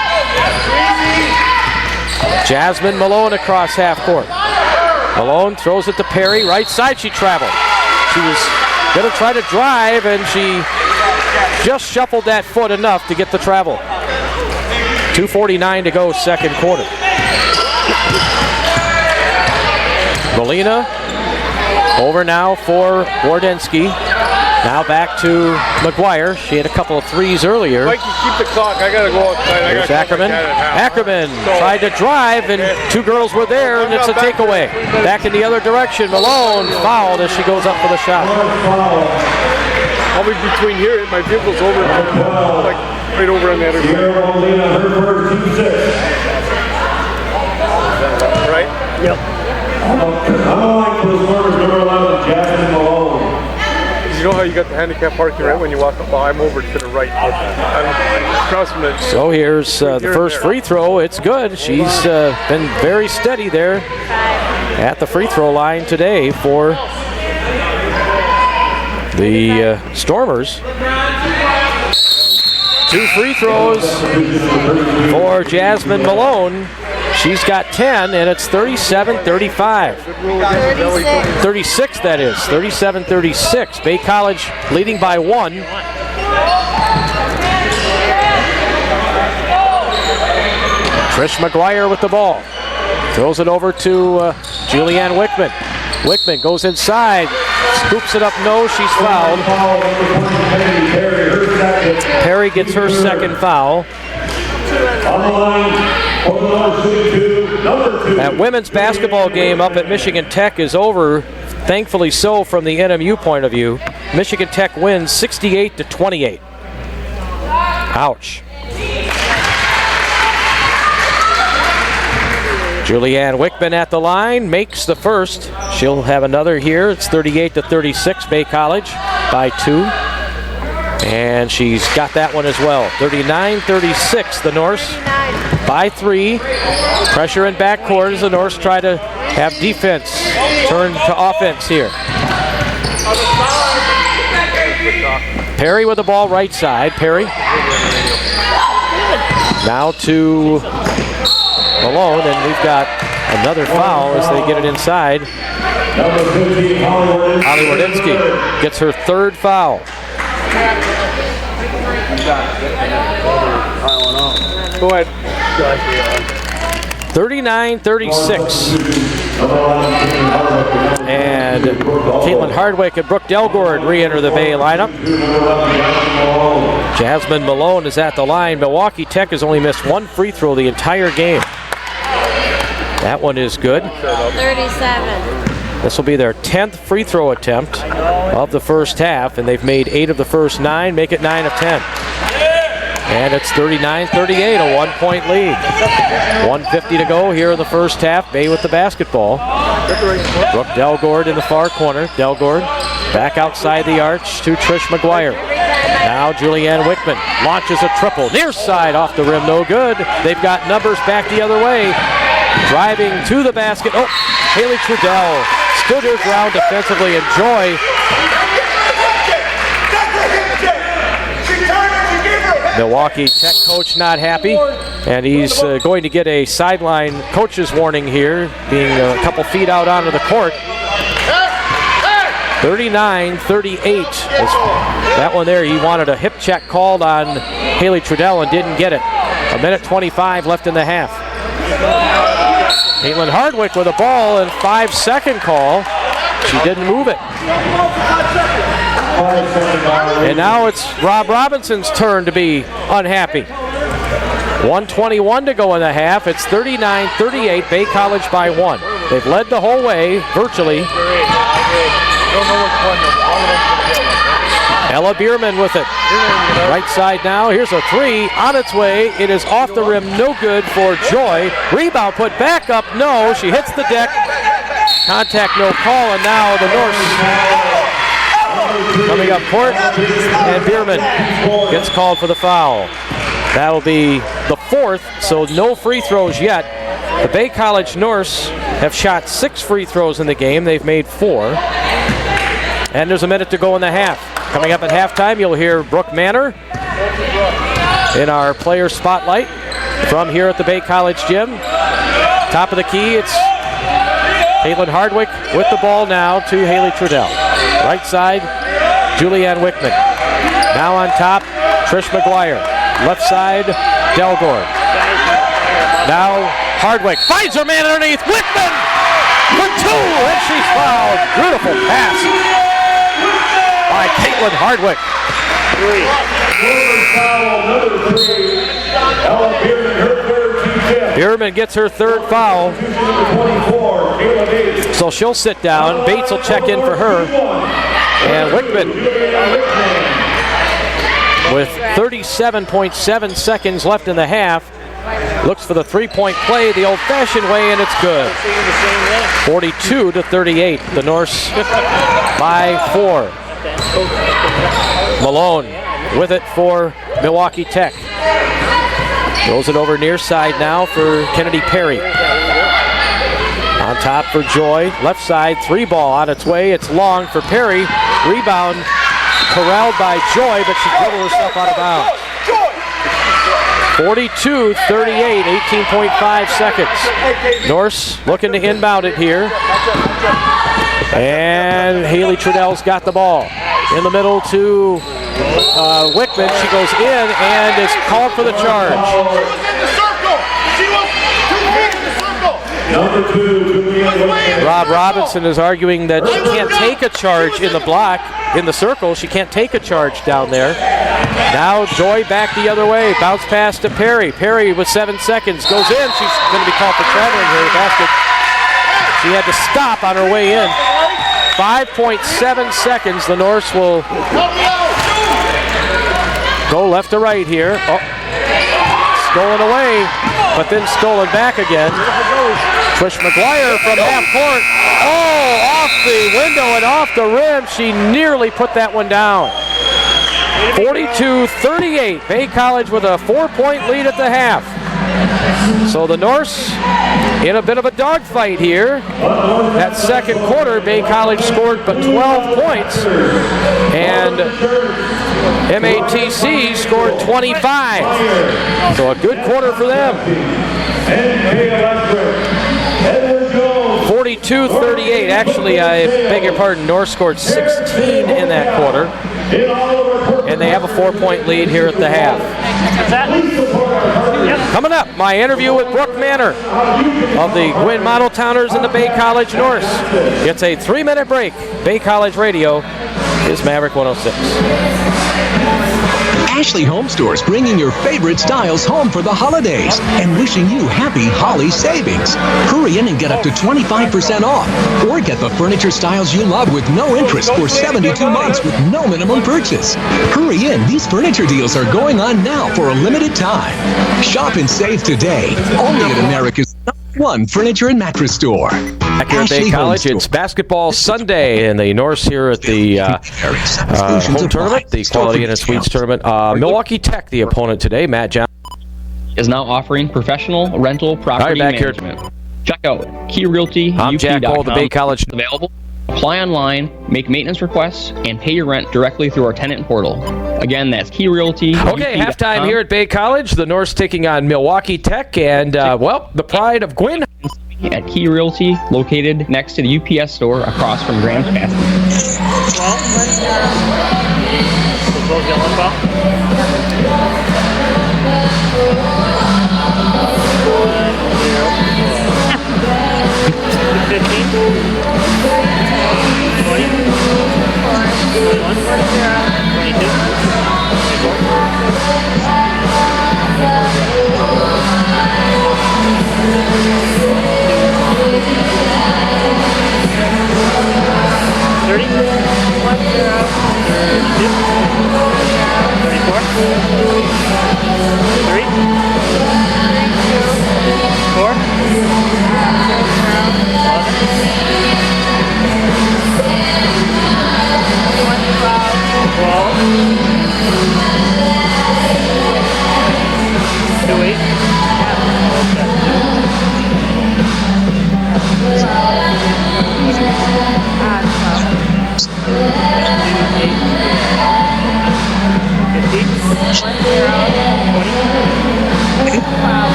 Jasmine Malone across half court. Malone throws it to Perry. Right side she traveled. She was going to try to drive, and she just shuffled that foot enough to get the travel. 2:49 to go, second quarter. Molina over now for Wardensky. Now back to McGuire. She had a couple of threes earlier. Mikey, keep the clock. I got to go outside. Here's Ackerman. Ackerman tried to drive, and 2 girls were there, and it's a takeaway. Back in the other direction. Malone fouled as she goes up for the shot. I'll be between here. My vehicle's over, like right over on the other side. Right? Yep. Unlike the Stormers, number 11, Jasmine Malone. You know how you got the handicap parking right when you walk up? Well, I'm over to the right. So here's the first free throw. It's good. She's been very steady there at the free throw line today for the Stormers. 2 free throws for Jasmine Malone. She's got 10, and it's 37-35. 36, that is. 37-36. Bay College leading by 1. Trish McGuire with the ball. Throws it over to Julianne Wickman. Wickman goes inside, scoops it up, no, she's fouled. Perry gets her second foul. That women's basketball game up at Michigan Tech is over, thankfully so from the NMU point of view. Michigan Tech wins 68-28. Ouch. Julianne Wickman at the line, makes the first. She'll have another here. It's 38-36, Bay College by 2. And she's got that one as well. 39-36, the Norse by 3. Pressure in backcourt as the Norse try to have defense turn to offense here. Perry with the ball right side. Perry now to Malone, and we've got another foul as they get it inside. Holly Wardinsky gets her third foul. Go ahead. 39-36. And Caitlin Hardwick and Brooke Delgord re-enter the Bay lineup. Jasmine Malone is at the line. Milwaukee Tech has only missed one free throw the entire game. That one is good. 37. This will be their 10th free throw attempt of the first half, and they've made 8 of the first 9, make it 9 of 10. And it's 39-38, a 1-point lead. 1:50 to go here in the first half. Bay with the basketball. Brooke Delgord in the far corner. Delgord back outside the arch to Trish McGuire. Now Julianne Wickman launches a triple. Near side off the rim, no good. They've got numbers back the other way. Driving to the basket. Oh, Haley Trudell stood her ground defensively, and Joy Milwaukee Tech coach not happy, and he's going to get a sideline coach's warning here, being a couple feet out onto the court. 39-38 is that one there. He wanted a hip check called on Haley Trudell and didn't get it. 1:25 left in the half. Caitlin Hardwick with a ball and 5-second call. She didn't move it. And now it's Rob Robinson's turn to be unhappy. 1:21 to go in the half. It's 39-38, Bay College by 1. They've led the whole way, virtually. Ella Bierman with it. Right side now. Here's a 3 on its way. It is off the rim. No good for Joy. Rebound put back up. No. She hits the deck. Contact, no call. And now the Norse coming up court. And Bierman gets called for the foul. That'll be the 4th, so no free throws yet. The Bay College Norse have shot 6 free throws in the game. They've made 4. And there's a minute to go in the half. Coming up at halftime, you'll hear Brooke Manor in our player spotlight from here at the Bay College gym. Top of the key, it's Caitlin Hardwick with the ball now to Haley Trudell. Right side, Julianne Wickman. Now on top, Trish McGuire. Left side, Delgord. Now Hardwick finds her man underneath. Wickman for 2, and she's fouled. Beautiful pass by Caitlin Hardwick. Bierman gets her third foul. So she'll sit down. Bates will check in for her. And Wickman, with 37.7 seconds left in the half, looks for the three-point play the old-fashioned way, and it's good. 42-38. The Norse by 4. Malone with it for Milwaukee Tech. Throws it over near side now for Kennedy Perry. On top for Joy. Left side, 3 ball on its way. It's long for Perry. Rebound corralled by Joy, but she dribbled herself out of bounds. 42-38, 18.5 seconds. Norse looking to inbound it here. And Haley Trudell's got the ball. In the middle to Wickman. She goes in and is called for the charge. Rob Robinson is arguing that she can't take a charge in the block, in the circle. She can't take a charge down there. Now Joy back the other way. Bounce pass to Perry. Perry with 7 seconds goes in. She's going to be called for traveling here. The basket. She had to stop on her way in. 5.7 seconds. The Norse will go left to right here. Oh. Stolen away, but then stolen back again. Trish McGuire from half court. Oh, off the window and off the rim. She nearly put that one down. 42-38. Bay College with a 4-point lead at the half. So the Norse in a bit of a dogfight here. That second quarter, Bay College scored but 12 points. And MATC scored 25. So a good quarter for them. 42-38. Actually, I beg your pardon, Norse scored 16 in that quarter. And they have a 4-point lead here at the half. Coming up, my interview with Brooke Manor of the Gwynn Model Towners and the Bay College Norse. It's a 3-minute break. Bay College Radio is Maverick 106. Ashley Home Stores bringing your favorite styles home for the holidays and wishing you happy Holly savings. Hurry in and get up to 25% off or get the furniture styles you love with no interest for 72 months with no minimum purchase. Hurry in. These furniture deals are going on now for a limited time. Shop and save today only at America's #1 furniture and mattress store. Back here at Bay College, it's basketball Sunday, and the Norse here at the home tournament, the Quality Inn and Suites tournament. Milwaukee Tech, the opponent today. Matt Johnson is now offering professional rental property management. Check out Key Realty. I'm Jack Cole, the Bay College. Available. Apply online, make maintenance requests, and pay your rent directly through our tenant portal. Again, that's Key Realty. Okay, halftime here at Bay College. The Norse taking on Milwaukee Tech, and the pride of Gwynn. At Key Realty, located next to the UPS store across from Graham's Fast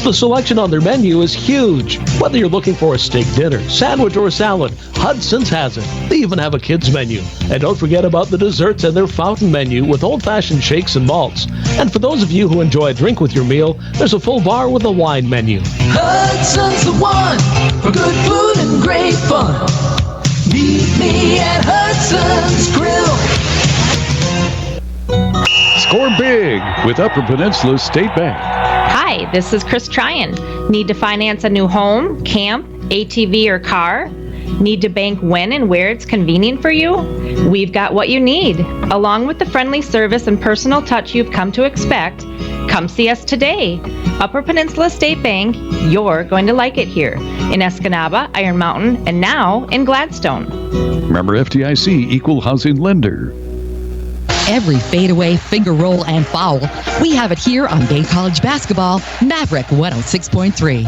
The selection on their menu is huge. Whether you're looking for a steak dinner, sandwich, or salad, Hudson's has it. They even have a kids menu. And don't forget about the desserts and their fountain menu with old-fashioned shakes and malts. And for those of you who enjoy a drink with your meal, there's a full bar with a wine menu. Hudson's the one for good food and great fun. Meet me at Hudson's Grill. Score big with Upper Peninsula State Bank. Hi, this is Chris Tryon. Need to finance a new home, camp, ATV, or car? Need to bank when and where it's convenient for you? We've got what you need. Along with the friendly service and personal touch you've come to expect, come see us today. Upper Peninsula State Bank, you're going to like it here. In Escanaba, Iron Mountain, and now in Gladstone. Remember FDIC, equal housing lender. Every fadeaway, finger roll, and foul, we have it here on Bay College Basketball, Maverick 106.3.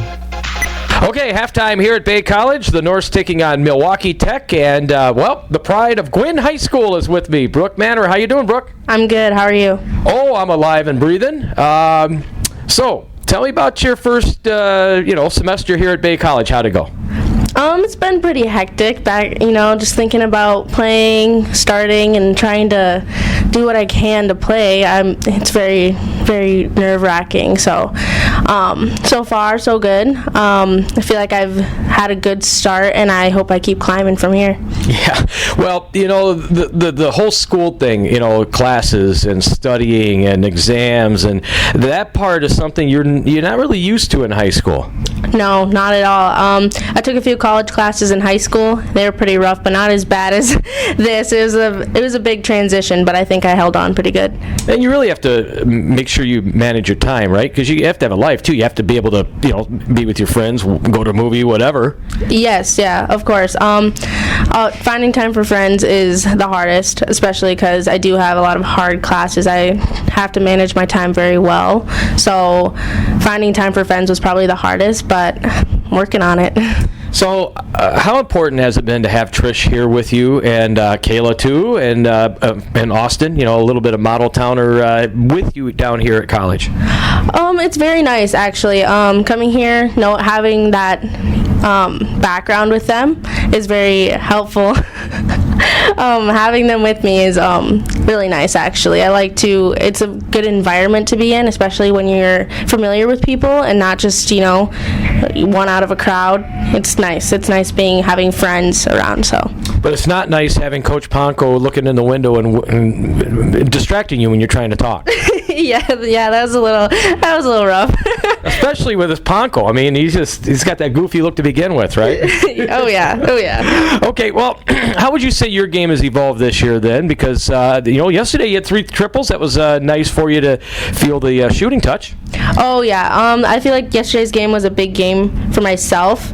Okay, halftime here at Bay College. The Norse taking on Milwaukee Tech, and the pride of Gwynn High School is with me. Brooke Manor, how you doing, Brooke? I'm good. How are you? Oh, I'm alive and breathing. So, tell me about your first, semester here at Bay College. How'd it go? It's been pretty hectic back, just thinking about playing, starting, and trying to do what I can to play. It's very, very nerve-wracking. So far, so good. I feel like I've had a good start, and I hope I keep climbing from here. Yeah. Well, the whole school thing, classes and studying and exams, and that part is something you're not really used to in high school. No, not at all. I took a few college classes in high school. They were pretty rough, but not as bad as this. It was a big transition, but I think I held on pretty good. And you really have to make sure you manage your time, right? Because you have to have a life too. You have to be able to, be with your friends, go to a movie, whatever. Yes, yeah, of course. Finding time for friends is the hardest, especially because I do have a lot of hard classes. I have to manage my time very well. So finding time for friends was probably the hardest, but I'm working on it. So how important has it been to have Trish here with you, and Kayla too, and Austin, a little bit of model towner with you down here at college? It's very nice, actually. Coming here, having that background with them is very helpful. Having them with me is really nice, actually. It's a good environment to be in, especially when you're familiar with people and not just, one out of a crowd. It's nice. It's nice having friends around, so. But it's not nice having Coach Ponko looking in the window and distracting you when you're trying to talk. yeah, that was a little rough. Especially with his Ponko. I mean, he's got that goofy look to begin with, right? Oh yeah. Okay, well, how would you say your game has evolved this year then? Because yesterday you had 3 triples. That was nice for you to feel the shooting touch. Oh yeah. I feel like yesterday's game was a big game for myself.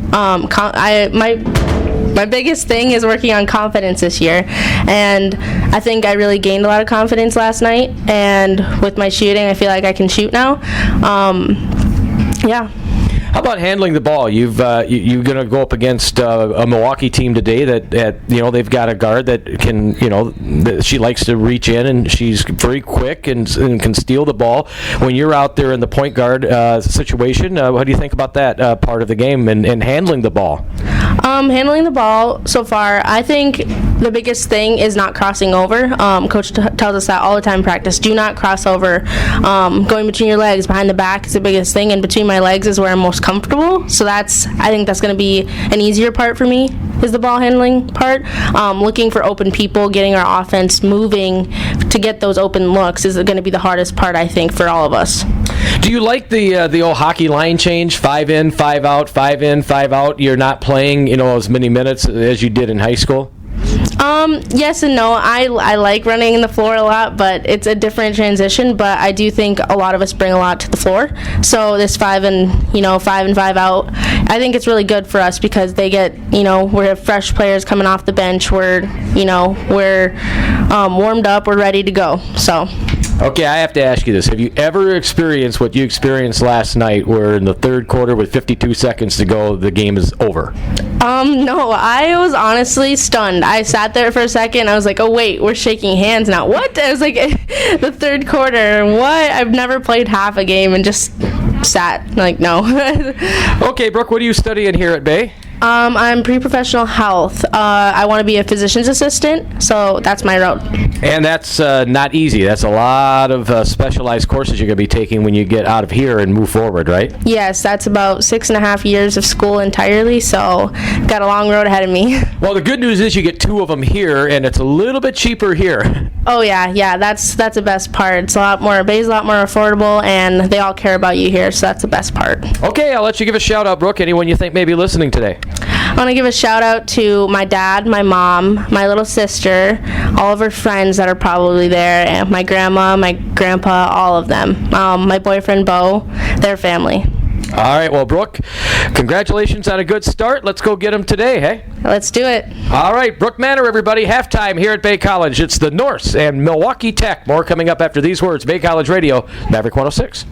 My biggest thing is working on confidence this year, and I think I really gained a lot of confidence last night, and with my shooting I feel like I can shoot now. Yeah. How about handling the ball? You're going to go up against a Milwaukee team today that they've got a guard that can that she likes to reach in, and she's very quick and can steal the ball. When you're out there in the point guard situation, what do you think about that part of the game and handling the ball? Handling the ball so far, I think the biggest thing is not crossing over. Coach tells us that all the time in practice. Do not cross over. Going between your legs, behind the back is the biggest thing, and between my legs is where I'm most comfortable. So I think that's going to be an easier part for me, is the ball handling part. Looking for open people, getting our offense moving to get those open looks is going to be the hardest part, I think, for all of us. Do you like the old hockey line change, 5 in, 5 out, 5 in, 5 out? You're not playing, as many minutes as you did in high school? Yes and no. I like running the floor a lot, but it's a different transition. But I do think a lot of us bring a lot to the floor. So this 5 in, 5 in, 5 out, I think it's really good for us because they get, we have fresh players coming off the bench. We're warmed up. We're ready to go. So. Okay, I have to ask you this. Have you ever experienced what you experienced last night where in the third quarter with 52 seconds to go, the game is over? No, I was honestly stunned. I sat there for a second. I was like, oh, wait, we're shaking hands now. What? I was like, the third quarter. What? I've never played half a game and just sat. Like, no. Okay, Brooke, what are you studying here at Bay? I'm pre-professional health. I want to be a physician's assistant, so that's my route. And that's not easy. That's a lot of specialized courses you're going to be taking when you get out of here and move forward, right? Yes, that's about 6.5 years of school entirely, so got a long road ahead of me. Well, the good news is you get 2 of them here, and it's a little bit cheaper here. Oh, yeah, that's the best part. It's Bay's a lot more affordable, and they all care about you here, so that's the best part. Okay, I'll let you give a shout-out, Brooke. Anyone you think may be listening today? I want to give a shout out to my dad, my mom, my little sister, all of her friends that are probably there, and my grandma, my grandpa, all of them. My boyfriend, Bo, their family. All right, well, Brooke, congratulations on a good start. Let's go get them today, hey? Let's do it. All right, Brooke Manor, everybody. Halftime here at Bay College. It's the Norse and Milwaukee Tech. More coming up after these words. Bay College Radio, Maverick 106.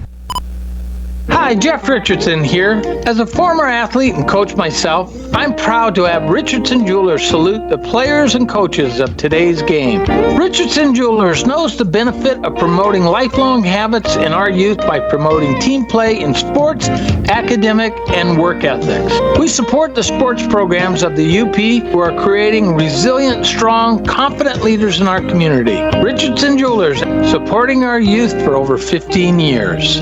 Hi, Jeff Richardson here. As a former athlete and coach myself, I'm proud to have Richardson Jewelers salute the players and coaches of today's game. Richardson Jewelers knows the benefit of promoting lifelong habits in our youth by promoting team play in sports, academic, and work ethics. We support the sports programs of the UP who are creating resilient, strong, confident leaders in our community. Richardson Jewelers, supporting our youth for over 15 years.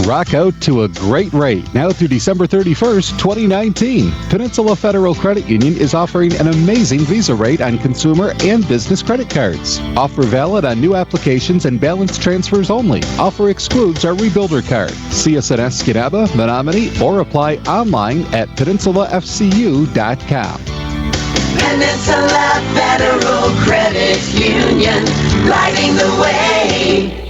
Rock out to a great rate now through December 31st, 2019. Peninsula Federal Credit Union is offering an amazing Visa rate on consumer and business credit cards. Offer valid on new applications and balance transfers only. Offer excludes our Rebuilder card. See us at Escanaba, Menominee, or apply online at PeninsulaFCU.com. Peninsula Federal Credit Union, lighting the way.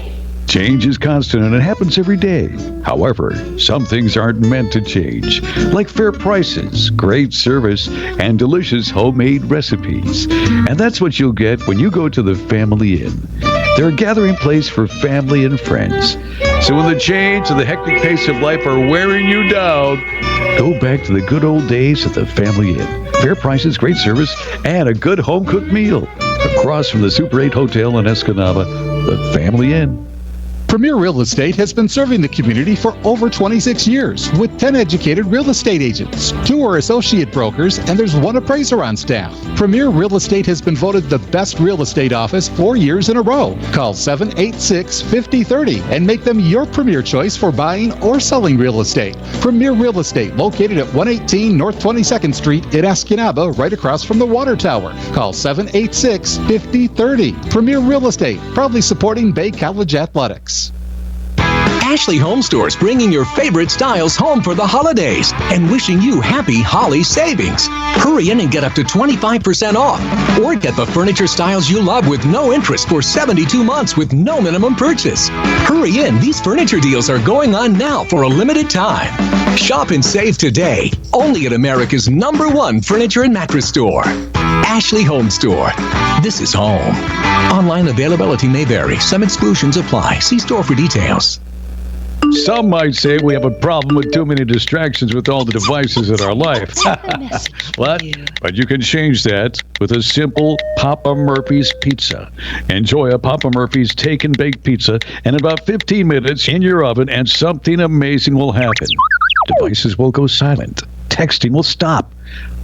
Change is constant and it happens every day. However, some things aren't meant to change, like fair prices, great service, and delicious homemade recipes. And that's what you'll get when you go to the Family Inn. They're a gathering place for family and friends. So when the change and the hectic pace of life are wearing you down, go back to the good old days at the Family Inn. Fair prices, great service, and a good home-cooked meal. Across from the Super 8 Hotel in Escanaba, the Family Inn. Premier Real Estate has been serving the community for over 26 years with 10 educated real estate agents, 2 are associate brokers, and there's 1 appraiser on staff. Premier Real Estate has been voted the best real estate office 4 years in a row. Call 786-5030 and make them your premier choice for buying or selling real estate. Premier Real Estate, located at 118 North 22nd Street in Escanaba, right across from the Water Tower. Call 786-5030. Premier Real Estate, proudly supporting Bay College Athletics. Ashley Home Stores, bringing your favorite styles home for the holidays and wishing you happy Holly savings. Hurry in and get up to 25% off, or get the furniture styles you love with no interest for 72 months with no minimum purchase. Hurry in, these furniture deals are going on now for a limited time. Shop and save today, only at America's #1 furniture and mattress store. Ashley Home Store. This is home. Online availability may vary. Some exclusions apply. See store for details. Some might say we have a problem with too many distractions with all the devices in our life. What? But you can change that with a simple Papa Murphy's pizza. Enjoy a Papa Murphy's take and bake pizza in about 15 minutes in your oven, and something amazing will happen. Devices will go silent. Texting will stop.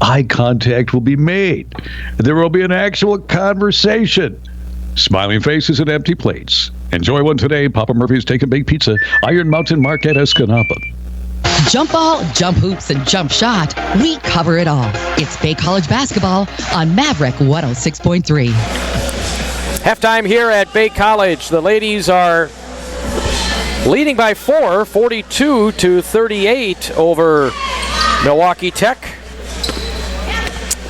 Eye contact will be made. There will be an actual conversation. Smiling faces and empty plates. Enjoy one today. Papa Murphy's Take and Bake Pizza, Iron Mountain Market, Escanaba. Jump ball, jump hoops, and jump shot. We cover it all. It's Bay College basketball on Maverick 106.3. Halftime here at Bay College. The ladies are leading by 4, 42-38 over Milwaukee Tech.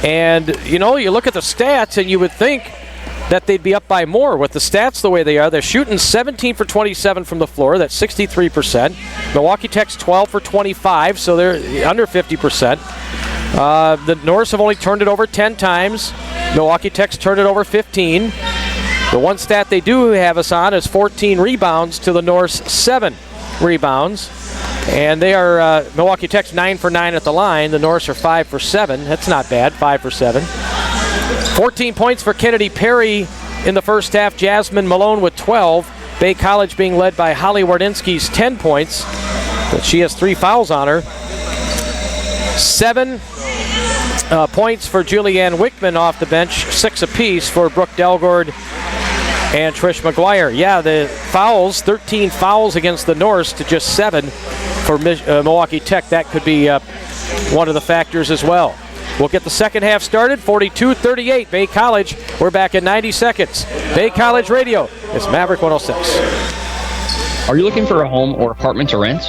And, you know, you look at the stats and you would think that they'd be up by more with the stats the way they are. They're shooting 17 for 27 from the floor. That's 63%. Milwaukee Tech's 12 for 25, so they're under 50%. The Norse have only turned it over 10 times. Milwaukee Tech's turned it over 15. The one stat they do have us on is 14 rebounds to the Norse 7 rebounds. And they are, Milwaukee Tech's 9 for 9 at the line. The Norse are 5 for 7. That's not bad, 5 for 7. 14 points for Kennedy Perry in the first half. Jasmine Malone with 12. Bay College being led by Holly Wardinski's 10 points. But she has 3 fouls on her. 7 points for Julianne Wickman off the bench. 6 apiece for Brooke Delgord and Trish McGuire. Yeah, the fouls, 13 fouls against the Norse to just 7 for Milwaukee Tech. That could be one of the factors as well. We'll get the second half started, 42-38, Bay College. We're back in 90 seconds. Bay College Radio, it's Maverick 106. Are you looking for a home or apartment to rent?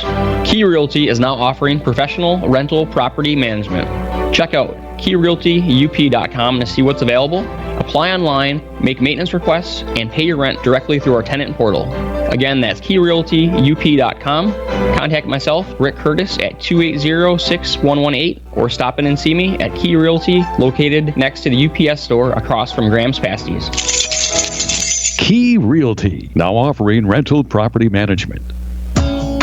Key Realty is now offering professional rental property management. Check out keyrealtyup.com to see what's available. Apply online, make maintenance requests, and pay your rent directly through our tenant portal. Again, that's keyrealtyup.com. Contact myself, Rick Curtis, at 280-6118, or stop in and see me at Key Realty, located next to the UPS store across from Graham's Pasties. Key Realty, now offering rental property management.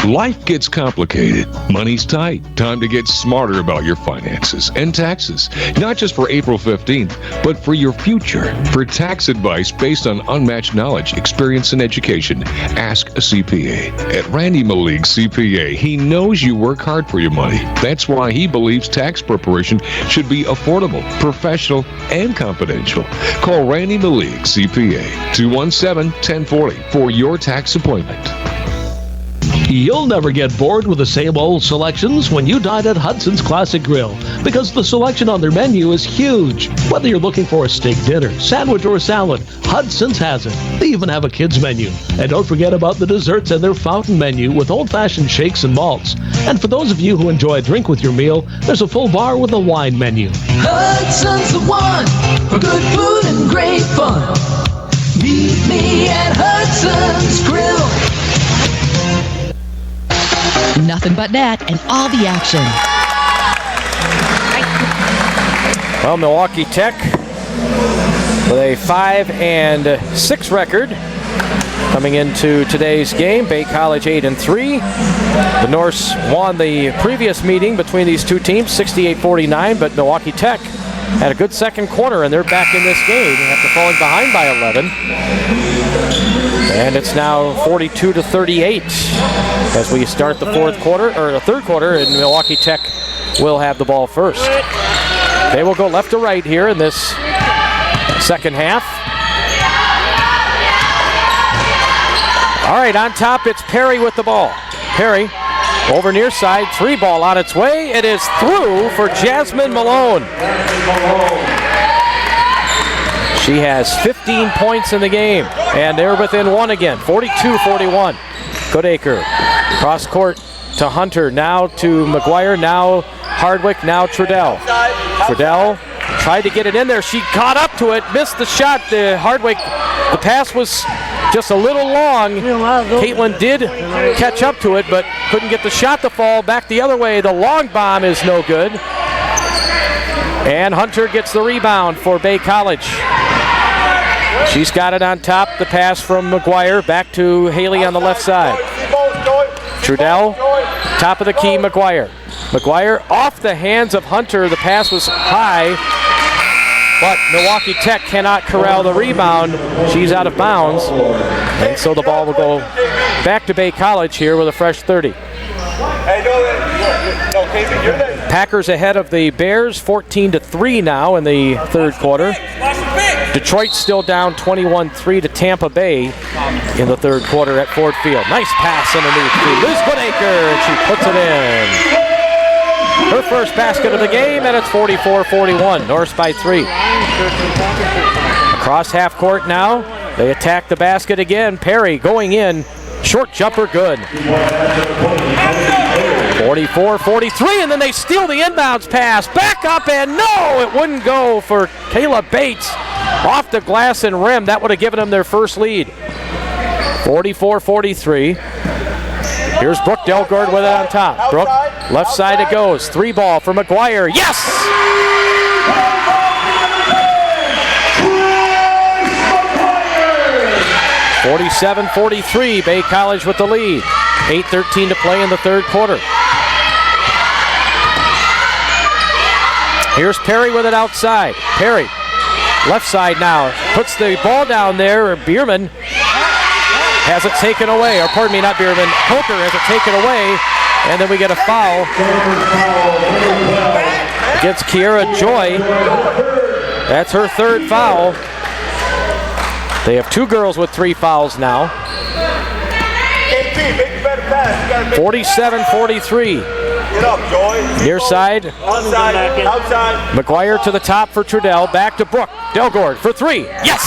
Life gets complicated. Money's tight. Time to get smarter about your finances and taxes. Not just for April 15th, but for your future. For tax advice based on unmatched knowledge, experience, and education, ask a CPA. At Randy Malik CPA, he knows you work hard for your money. That's why he believes tax preparation should be affordable, professional, and confidential. Call Randy Malik CPA, 217-1040 for your tax appointment. You'll never get bored with the same old selections when you dine at Hudson's Classic Grill, because the selection on their menu is huge. Whether you're looking for a steak dinner, sandwich, or salad, Hudson's has it. They even have a kids menu. And don't forget about the desserts and their fountain menu with old-fashioned shakes and malts. And for those of you who enjoy a drink with your meal, there's a full bar with a wine menu. Hudson's the one for good food and great fun. Meet me at Hudson's Grill. Nothing but net and all the action. Well, Milwaukee Tech with a 5-6 record coming into today's game. Bay College 8-3. The Norse won the previous meeting between these two teams, 68-49, but Milwaukee Tech had a good second quarter, and they're back in this game after falling behind by 11. And it's now 42-38 as we start the third quarter, and Milwaukee Tech will have the ball first. They will go left to right here in this second half. All right, on top, it's Perry with the ball. Perry over near side, 3 ball on its way. It is through for Jasmine Malone. She has 15 points in the game, and they're within 1 again, 42-41. Goodacre, cross court to Hunter, now to McGuire, now Hardwick, now Trudell. Trudell tried to get it in there. She caught up to it, missed the shot. Hardwick, the pass was just a little long. Caitlin did catch up to it, but couldn't get the shot to fall. Back the other way, the long bomb is no good. And Hunter gets the rebound for Bay College. She's got it on top, the pass from McGuire, back to Haley on the left side. Trudell, top of the key, McGuire. McGuire off the hands of Hunter, the pass was high, but Milwaukee Tech cannot corral the rebound. She's out of bounds, and so the ball will go back to Bay College here with a fresh 30. Packers ahead of the Bears, 14-3 now in the third quarter. Detroit still down 21-3 to Tampa Bay in the third quarter at Ford Field. Nice pass underneath to Liz Goodacre, and she puts it in. Her first basket of the game, and it's 44-41. Norse by 3. Across half court now. They attack the basket again. Perry going in. Short jumper, good. 44-43, and then they steal the inbounds pass. Back up, and no, it wouldn't go for Kayla Bates. Off the glass and rim. That would have given them their first lead. 44-43. Here's Brooke Delgord with it on top. Brooke, left side it goes. 3 ball for McGuire. Yes! 47-43, Bay College with the lead. 8:13 to play in the third quarter. Here's Perry with it outside. Perry, left side now, puts the ball down there. Bierman has it taken away, or pardon me, not Bierman, Hooker has it taken away, and then we get a foul against Kiera Joy. That's her third foul. They have 2 girls with 3 fouls now. 47-43. Near side. Outside. McGuire to the top for Trudell. Back to Brooke. Delgord for 3. Yes!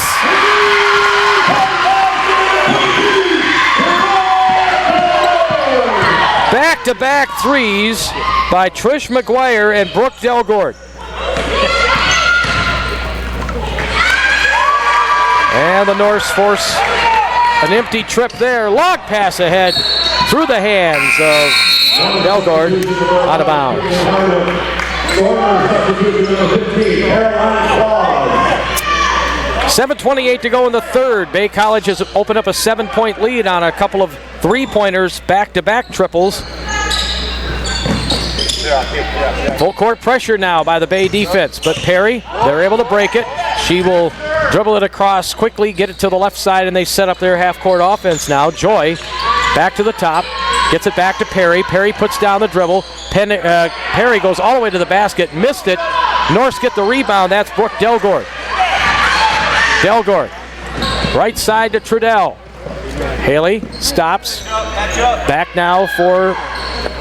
Back-to-back threes by Trish McGuire and Brooke Delgord. And the Norse force an empty trip there. Long pass ahead through the hands of Delgord, out of bounds. 7:28 to go in the third. Bay College has opened up a 7-point lead on a couple of three-pointers, back-to-back triples. Full court pressure now by the Bay defense, but Perry, they're able to break it. She will dribble it across quickly, get it to the left side, and they set up their half-court offense now. Joy back to the top, gets it back to Perry. Perry puts down the dribble. Perry goes all the way to the basket, missed it. Norse get the rebound. That's Brooke Delgord. Delgord, right side to Trudell. Haley stops. Back now for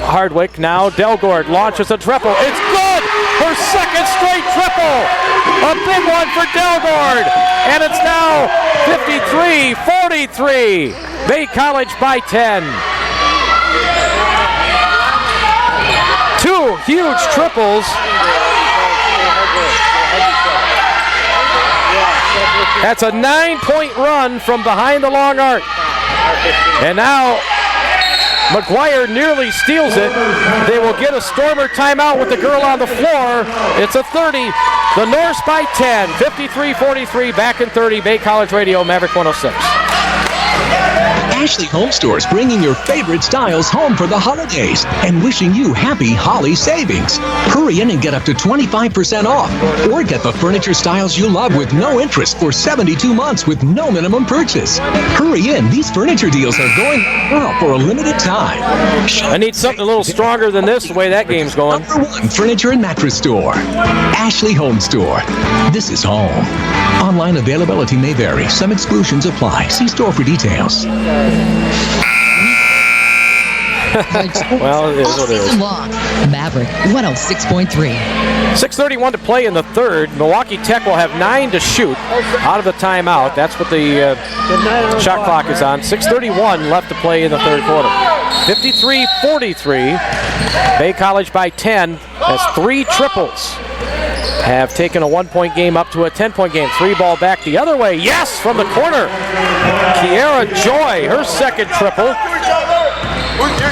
Hardwick. Now Delgord launches a triple. It's good! Her second straight triple! A big one for Delgord! And it's now 53-43. Bay College by 10. Two huge triples. That's a 9-point run from behind the long arc. And now McGuire nearly steals it. They will get a Stormer timeout with the girl on the floor. It's a 30. The Norse by 10. 53-43, back in 30. Bay College Radio, Maverick 106. Ashley Home Stores bringing your favorite styles home for the holidays and wishing you happy Holly savings. Hurry in and get up to 25% off or get the furniture styles you love with no interest for 72 months with no minimum purchase. Hurry in. These furniture deals are going well for a limited time. I need something a little stronger than this, the way that game's going. Number 1 furniture and mattress store. Ashley Home Store. This is home. Online availability may vary. Some exclusions apply. See store for details. Well, it is what it is. Maverick 106.3. 6:31 to play in the third. Milwaukee Tech will have 9 to shoot out of the timeout. That's what the shot clock is on. 6:31 left to play in the third quarter. 53-43. Bay College by 10. That's 3 triples. Have taken a 1-point game up to a 10-point game. 3-ball back the other way. Yes, from the corner. Kiera Joy, her second triple.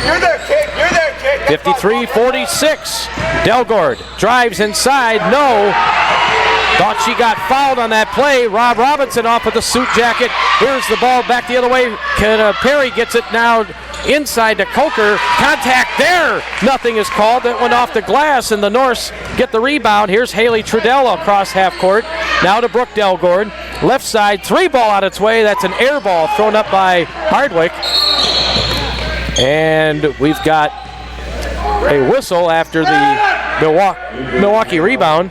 You're there, kid. You're there, kid. 53-46. Delgord drives inside. No. Thought she got fouled on that play. Rob Robinson off with the suit jacket. Here's the ball back the other way. Perry gets it now inside to Coker. Contact there. Nothing is called. That went off the glass, and the Norse get the rebound. Here's Haley Trudell across half court. Now to Brooke Delgord. Left side, 3-ball on its way. That's an air ball thrown up by Hardwick. And we've got a whistle after the Milwaukee rebound.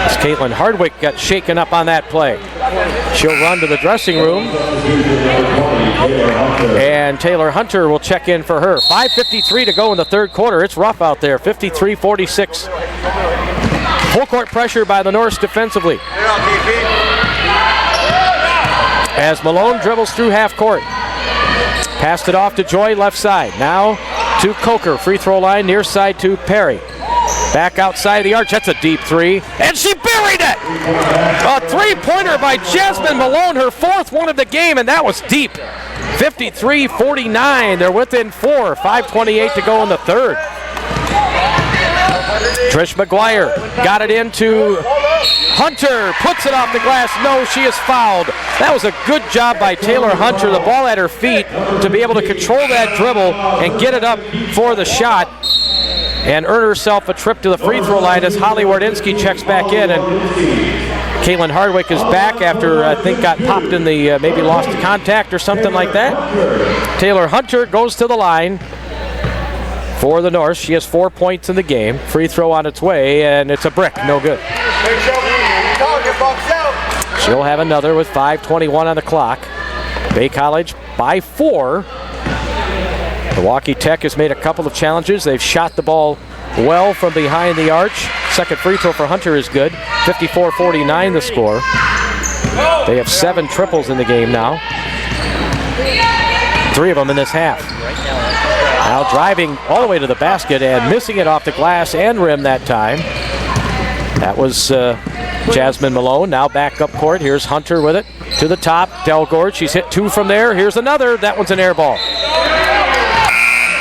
As Caitlin Hardwick got shaken up on that play. She'll run to the dressing room. And Taylor Hunter will check in for her. 5:53 to go in the third quarter. It's rough out there. 53-46. Full court pressure by the Norse defensively. As Malone dribbles through half court. Passed it off to Joy left side. Now to Coker. Free throw line near side to Perry. Back outside the arch. That's a deep three. And she buried it! A three-pointer by Jasmine Malone. Her 4th one of the game, and that was deep. 53-49. They're within 4. 5:28 to go in the third. Trish McGuire got it into Hunter, puts it off the glass. No, she is fouled. That was a good job by Taylor Hunter. The ball at her feet to be able to control that dribble and get it up for the shot and earn herself a trip to the free throw line as Holly Wardinski checks back in. And Caitlin Hardwick is back after, I think, got popped in the, maybe lost contact or something like that. Taylor Hunter goes to the line for the Norse. She has 4 points in the game. Free throw on its way, and it's a brick. No good. She'll have another with 5:21 on the clock. Bay College by 4. Milwaukee Tech has made a couple of challenges. They've shot the ball well from behind the arch. Second free throw for Hunter is good. 54-49 the score. They have 7 triples in the game now. 3 of them in this half. Now driving all the way to the basket and missing it off the glass and rim that time. That was Jasmine Malone. Now back up court. Here's Hunter with it. To the top. Delgord. She's hit 2 from there. Here's another. That one's an air ball.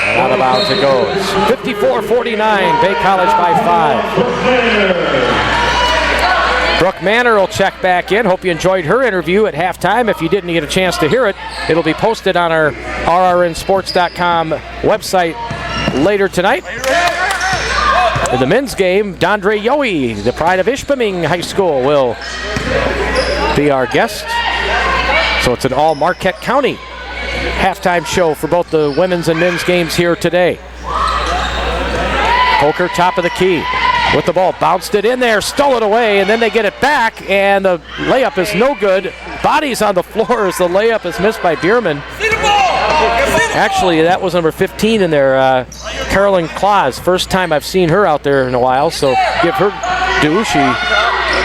And out of bounds it goes. 54-49, Bay College by 5. Brooke Manor will check back in. Hope you enjoyed her interview at halftime. If you didn't get a chance to hear it, it'll be posted on our rrnsports.com website later tonight. In the men's game, Dondre Yohe, the pride of Ishpeming High School, will be our guest. So it's an all Marquette County halftime show for both the women's and men's games here today. Coker, top of the key with the ball, bounced it in there, stole it away, and then they get it back, and the layup is no good. Bodies on the floor as the layup is missed by Bierman. Actually, that was number 15 in there, Carolyn Claus. First time I've seen her out there in a while, so give her due. She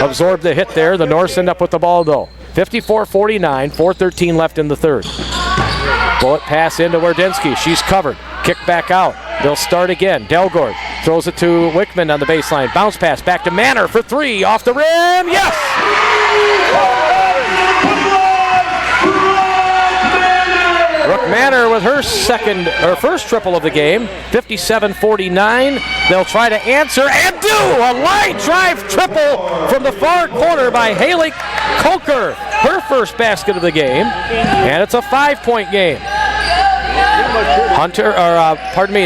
absorbed the hit there. The Norse end up with the ball, though. 54-49, 4:13 left in the third. Bullet pass into Wardensky. She's covered. Kick back out. They'll start again. Delgord throws it to Wickman on the baseline. Bounce pass back to Manor for three. Off the rim. Yes! Brooke Manor with her first triple of the game. 57-49. They'll try to answer and do a line drive triple from the far corner by Haley Coker. Her first basket of the game, and it's a 5-point game.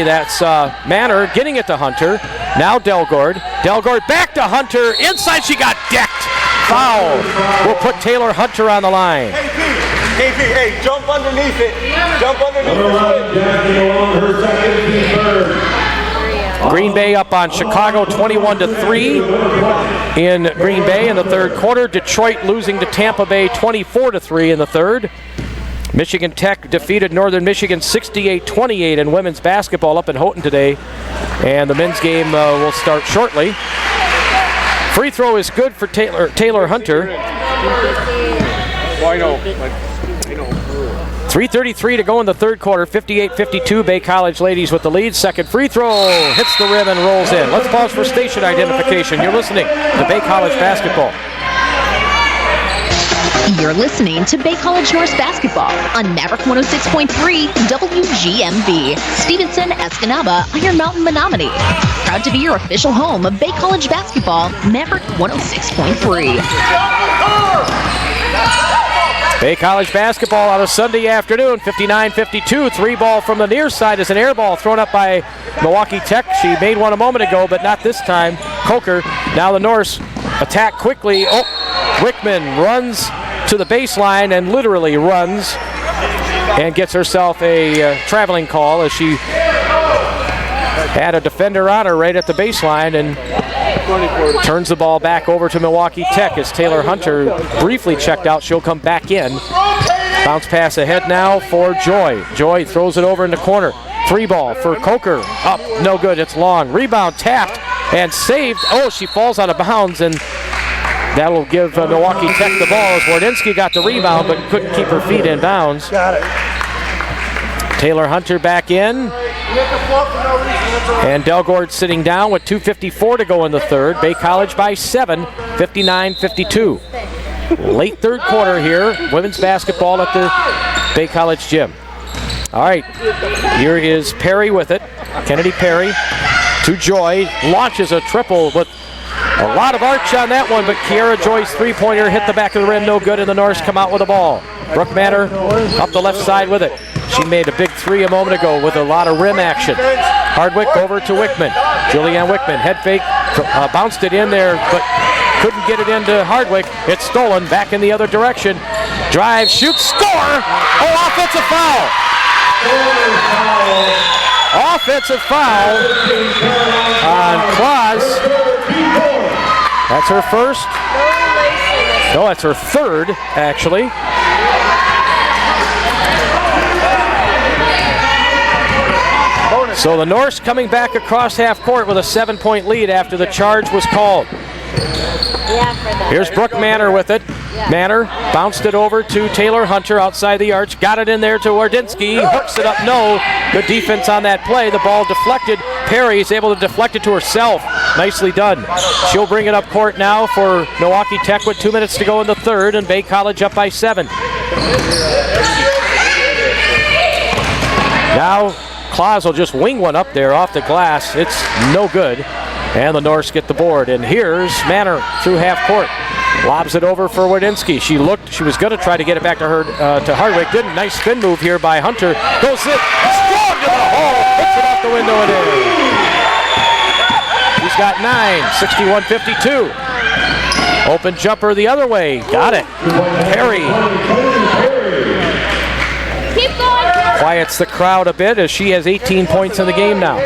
That's Manor getting it to Hunter. Now Delgord. Delgord back to Hunter. Inside, she got decked. Foul. We'll put Taylor Hunter on the line. KP, hey, jump underneath it. Jump underneath it. Green Bay up on Chicago 21-3 in Green Bay in the third quarter. Detroit losing to Tampa Bay 24-3 in the third. Michigan Tech defeated Northern Michigan 68-28 in women's basketball up in Houghton today. And the men's game will start shortly. Free throw is good for Taylor Hunter. 3:33 to go in the third quarter. 58-52, Bay College ladies with the lead. Second free throw hits the rim and rolls in. Let's pause for station identification. You're listening to Bay College basketball. You're listening to Bay College Norse basketball on Maverick 106.3 WGMB. Stevenson, Escanaba, Iron Mountain, Menominee. Proud to be your official home of Bay College basketball, Maverick 106.3. Bay College basketball on a Sunday afternoon, 59-52. Three ball from the near side is an air ball thrown up by Milwaukee Tech. She made one a moment ago, but not this time. Coker, now the Norse attack quickly. Oh, Wickman runs to the baseline and literally runs and gets herself a traveling call as she had a defender on her right at the baseline and turns the ball back over to Milwaukee Tech as Taylor Hunter briefly checked out. She'll come back in. Bounce pass ahead now for Joy. Joy throws it over in the corner. Three ball for Coker. Up, no good, it's long. Rebound tapped and saved. Oh, she falls out of bounds, and that'll give Milwaukee Tech the ball as Wardensky got the rebound but couldn't keep her feet in bounds. Got it. Taylor Hunter back in. And Delgord sitting down with 2:54 to go in the third. Bay College by 7, 59-52. Late third quarter here. Women's basketball at the Bay College gym. All right, here is Perry with it. Kennedy Perry to Joy. Launches a triple with a lot of arch on that one, but Kiara Joy's three-pointer hit the back of the rim, no good, and the Norse come out with the ball. Brooke Manor up the left side with it. She made a big three a moment ago with a lot of rim action. Hardwick over to Wickman. Julianne Wickman, head fake, bounced it in there, but couldn't get it into Hardwick. It's stolen, back in the other direction. Drive, shoot, score! Oh, offensive foul! Offensive foul on Claus. That's her first. No, that's her third, actually. So the Norse coming back across half court with a 7-point lead after the charge was called. Here's Brooke Manor with it. Manor bounced it over to Taylor Hunter outside the arch. Got it in there to Wardensky. Hooks it up, no. Good defense on that play. The ball deflected. Perry is able to deflect it to herself. Nicely done. She'll bring it up court now for Milwaukee Tech with 2 minutes to go in the third, and Bay College up by 7. Now Claus will just wing one up there off the glass. It's no good. And the Norse get the board. And here's Manor through half court. Lobs it over for Wardinski. She was going to try to get it back to her, to Hardwick. Didn't. Nice spin move here by Hunter. Goes in, strong to the hole. Hits it off the window and in. She's got 9, 61-52. Open jumper the other way. Got it. Perry. Quiets the crowd a bit as she has 18 points in the game now.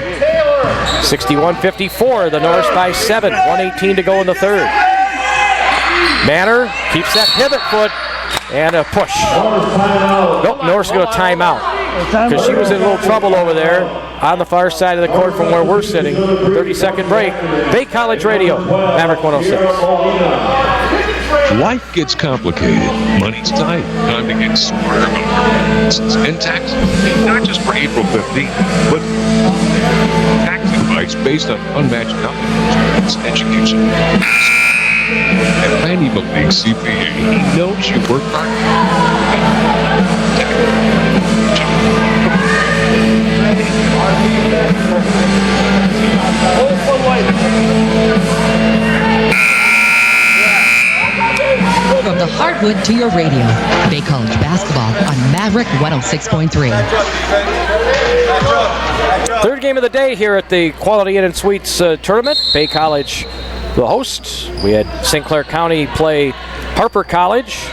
61-54. The Norse by 7. 1:18 to go in the third. Manor keeps that pivot foot and a push. Nope, Norse going to time out because she was in a little trouble over there on the far side of the court from where we're sitting. 30-second break. Bay College Radio, Maverick 106. Life gets complicated. Money's tight. Time to get smarter about your finances and taxes. Not just for April 15th, but tax advice based on unmatched knowledge, education. And Randy Malik, CPA, he knows you work hard. From the hardwood to your radio, Bay College basketball on Maverick 106.3. Third game of the day here at the Quality Inn and Suites tournament. Bay College the host. We had St. Clair County play Harper College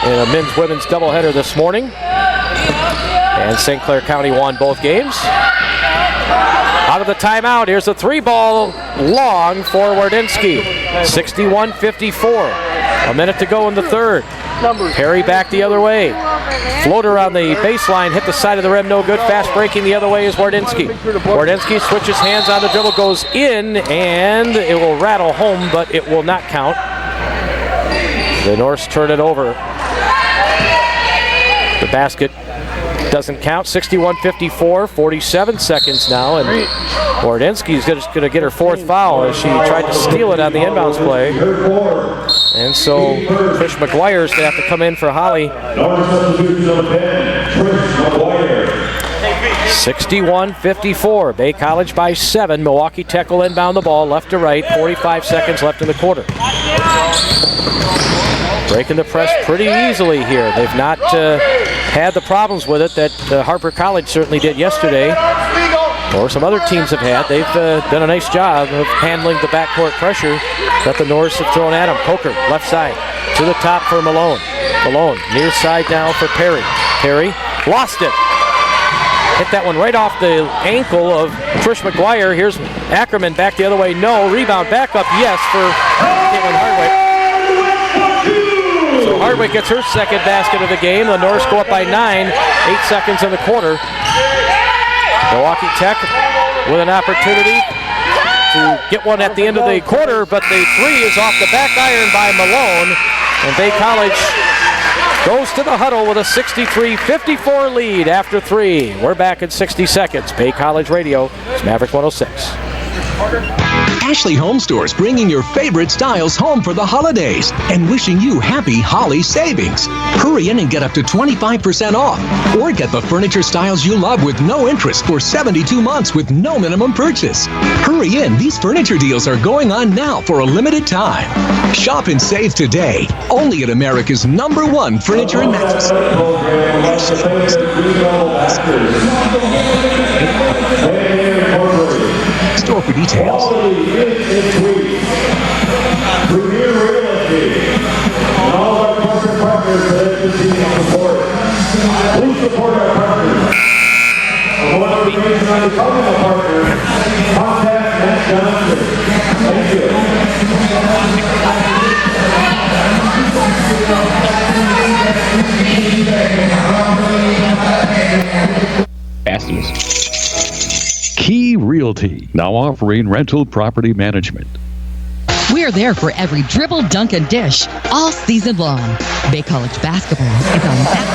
in a men's-women's doubleheader this morning. And St. Clair County won both games. Out of the timeout, here's a 3-ball long for Wardinski. 61-54. A minute to go in the third. Perry back the other way. Floater on the baseline, hit the side of the rim, no good. Fast breaking the other way is Wardinski. Wardinski switches hands on the dribble, goes in, and it will rattle home, but it will not count. The Norse turn it over. The basket doesn't count. 61-54, 47 seconds now, and Wardinski's just going to get her fourth foul as she tried to steal it on the inbounds play. And so Trish McGuire is going to have to come in for Holly. 61-54, Bay College by 7. Milwaukee Tech will inbound the ball left to right. 45 seconds left in the quarter. Breaking the press pretty easily here. They've not had the problems with it that Harper College certainly did yesterday, or some other teams have had. They've done a nice job of handling the backcourt pressure that the Norse have thrown at them. Coker, left side, to the top for Malone. Malone, near side now for Perry. Perry lost it. Hit that one right off the ankle of Trish McGuire. Here's Ackerman back the other way. No. Rebound back up, yes, for Caitlin Hardwick. So Hardwick gets her second basket of the game. The Norse go up by 9, 8 seconds in the quarter. Milwaukee Tech with an opportunity to get one at the end of the quarter, but the three is off the back iron by Malone. And Bay College goes to the huddle with a 63-54 lead after 3. We're back in 60 seconds. Bay College Radio, it's Maverick 106. Ashley Home Stores bringing your favorite styles home for the holidays and wishing you happy Holly savings. Hurry in and get up to 25% off or get the furniture styles you love with no interest for 72 months with no minimum purchase. Hurry in, these furniture deals are going on now for a limited time. Shop and save today, only at America's #1 furniture and mattress. Store for details. Premier Realty. And all our corporate partners that continue to support. Please support our partners. For more information on becoming a partner, contact Matt Johnson. Thank you. Key Realty, now offering rental property management. We're there for every dribble, dunk, and dish all season long. Bay College basketball is on that.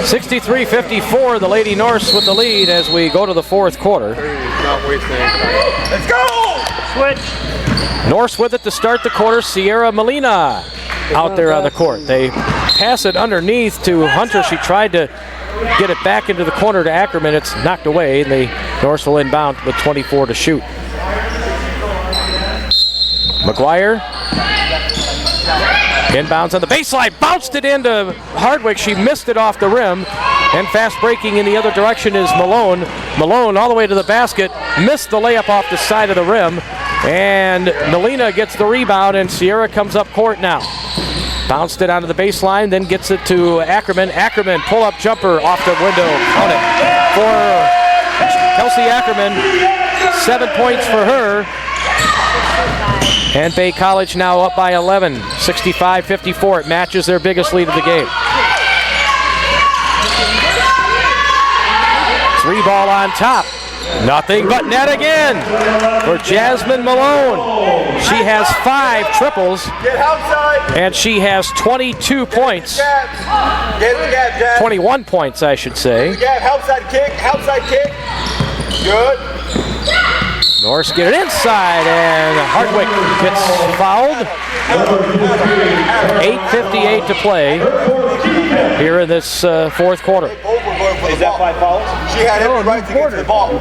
63-54, the Lady Norse with the lead as we go to the fourth quarter. Let's go! Switch. Norse with it to start the quarter. Sierra Molina out there on the court. They pass it underneath to Hunter. She tried to get it back into the corner to Ackerman. It's knocked away, and the Norse will inbound with 24 to shoot. McGuire inbounds on the baseline, bounced it into Hardwick. She missed it off the rim, and fast breaking in the other direction is Malone. Malone all the way to the basket, missed the layup off the side of the rim, and Melina gets the rebound, and Sierra comes up court now. Bounced it onto the baseline, then gets it to Ackerman. Ackerman, pull-up jumper off the window. Count it for Kelsey Ackerman. 7 points for her. And Bay College now up by 11, 65-54. It matches their biggest lead of the game. 3 ball on top. Nothing but net again for Jasmine Malone. She has 5 triples, and she has 22 points. 21 points, I should say. Outside kick. Good. Norse get it inside, and Hardwick gets fouled. 8:58 to play here in this fourth quarter. Is that 5 fouls? She had every right to get to the ball.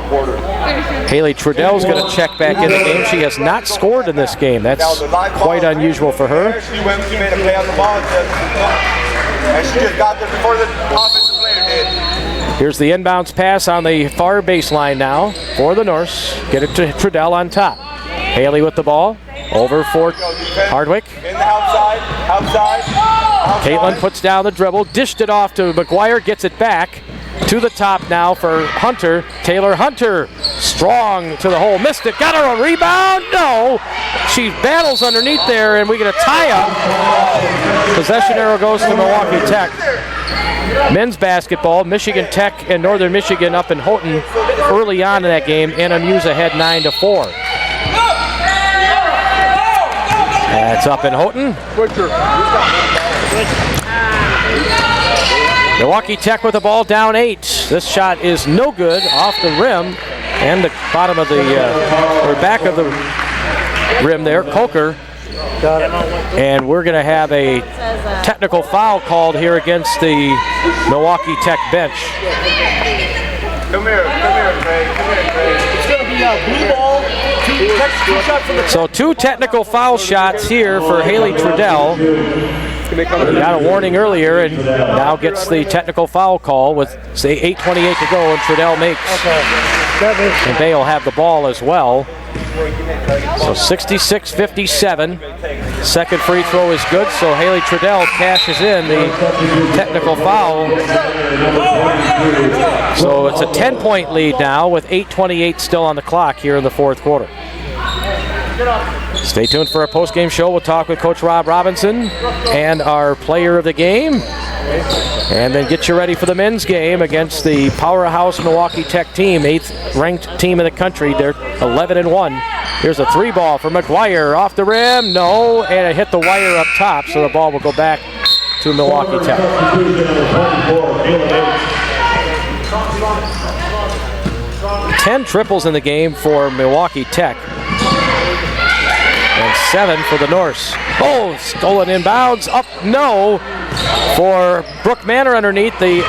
Haley Trudell's going to check back in the game. She has not scored in this game. That's quite unusual for her. She made a play on the ball, and she just got there before the offensive player did. Here's the inbounds pass on the far baseline now for the Norse. Get it to Trudell on top. Haley with the ball. Over for Hardwick. In the outside. Caitlin puts down the dribble. Dished it off to McGuire. Gets it back to the top now for Hunter. Taylor Hunter. Strong to the hole. Missed it. Got her a rebound. No. She battles underneath there, and we get a tie-up. Possession arrow goes to Milwaukee Tech. Men's basketball, Michigan Tech and Northern Michigan up in Houghton early on in that game. Anna Muse ahead 9-4. That's up in Houghton. Milwaukee Tech with the ball down 8. This shot is no good, off the rim and the bottom of the, or back of the rim there. Coker. And we're going to have a technical foul called here against the Milwaukee Tech bench. Come here, Craig. It's going to be a blue ball, 2 shots from the... So 2 technical foul shots here for Haley Trudell. He got a warning earlier and now gets the technical foul call with, say, 8:28 to go, and Trudell makes. And Bay will have the ball as well. So 66-57. Second free throw is good, so Haley Trudell cashes in the technical foul. So it's a 10-point lead now with 8:28 still on the clock here in the fourth quarter. Stay tuned for our post-game show. We'll talk with Coach Rob Robinson and our player of the game. And then get you ready for the men's game against the powerhouse Milwaukee Tech team, 8th ranked team in the country. They're 11-1. Here's a 3 ball for McGuire off the rim. No, and it hit the wire up top, so the ball will go back to Milwaukee Tech. 10 triples in the game for Milwaukee Tech. And 7 for the Norse. Oh, stolen inbounds. Up, no. For Brooke Manor underneath. The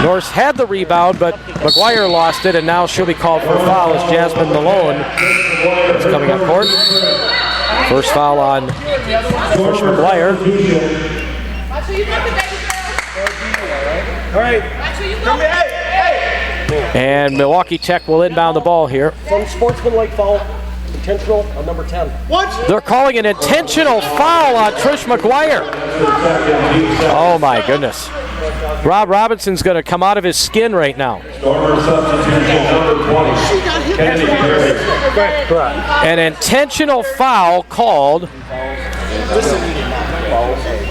Norse had the rebound, but McGuire lost it, and now she'll be called for a foul as Jasmine Malone is coming up court. First foul on Trish McGuire. All right. And Milwaukee Tech will inbound the ball here. Unsportsmanlike foul. Intentional on number 10. What? They're calling an intentional foul on Trish McGuire. Oh my goodness. Rob Robinson's going to come out of his skin right now. An intentional foul called. Listen,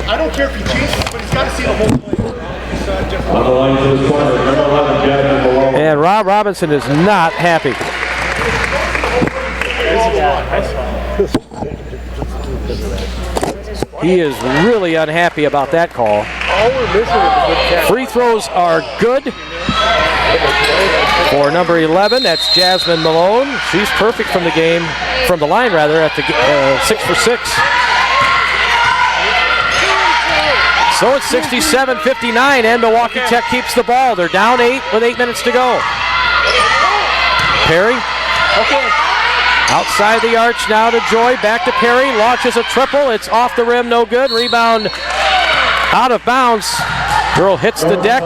I don't care if he changes, but he's got to see the whole play. And Rob Robinson is not happy. He is really unhappy about that call. Free throws are good for number 11. That's Jasmine Malone. She's perfect from the game, from the line rather, at the 6 for 6. So it's 67-59, and Milwaukee Tech keeps the ball. They're down 8 with 8 minutes to go. Perry. Outside the arch now to Joy. Back to Perry. Launches a triple. It's off the rim. No good. Rebound out of bounds. Girl hits the deck.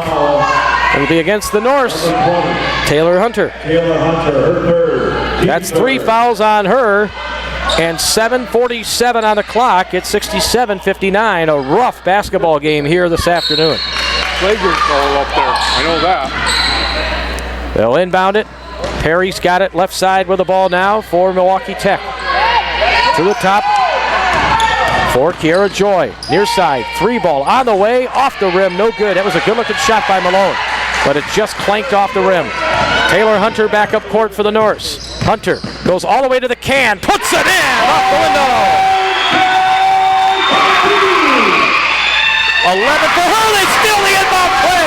It'll be against the Norse. Taylor Hunter. That's 3 fouls on her. And 7:47 on the clock. It's 67-59. A rough basketball game here this afternoon. Flagrant goal up there. I know that. They'll inbound it. Perry's got it left side with the ball now for Milwaukee Tech. To the top for Kiara Joy. Near side, 3 ball on the way, off the rim, no good. That was a good looking shot by Malone, but it just clanked off the rim. Taylor Hunter back up court for the Norse. Hunter goes all the way to the can, puts it in, off the window. 11 for her, they steal the inbound play.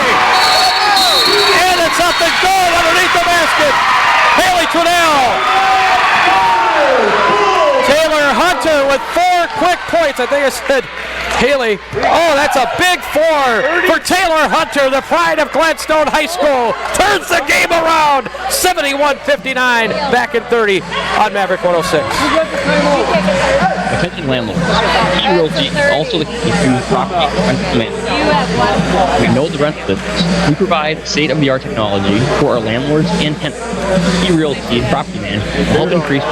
And it's up and good underneath the basket. Haley Trudell. Taylor Hunter with 4 quick points. I think I said Haley. Oh, that's a big 4 for Taylor Hunter, the pride of Gladstone High School. Turns the game around. 71-59, back in 30 on Maverick 106. Attention landlords. E-Realty is also the key to property rental management. We know the rental business. We provide state-of-the-art technology for our landlords and tenants. E-Realty property management will help increase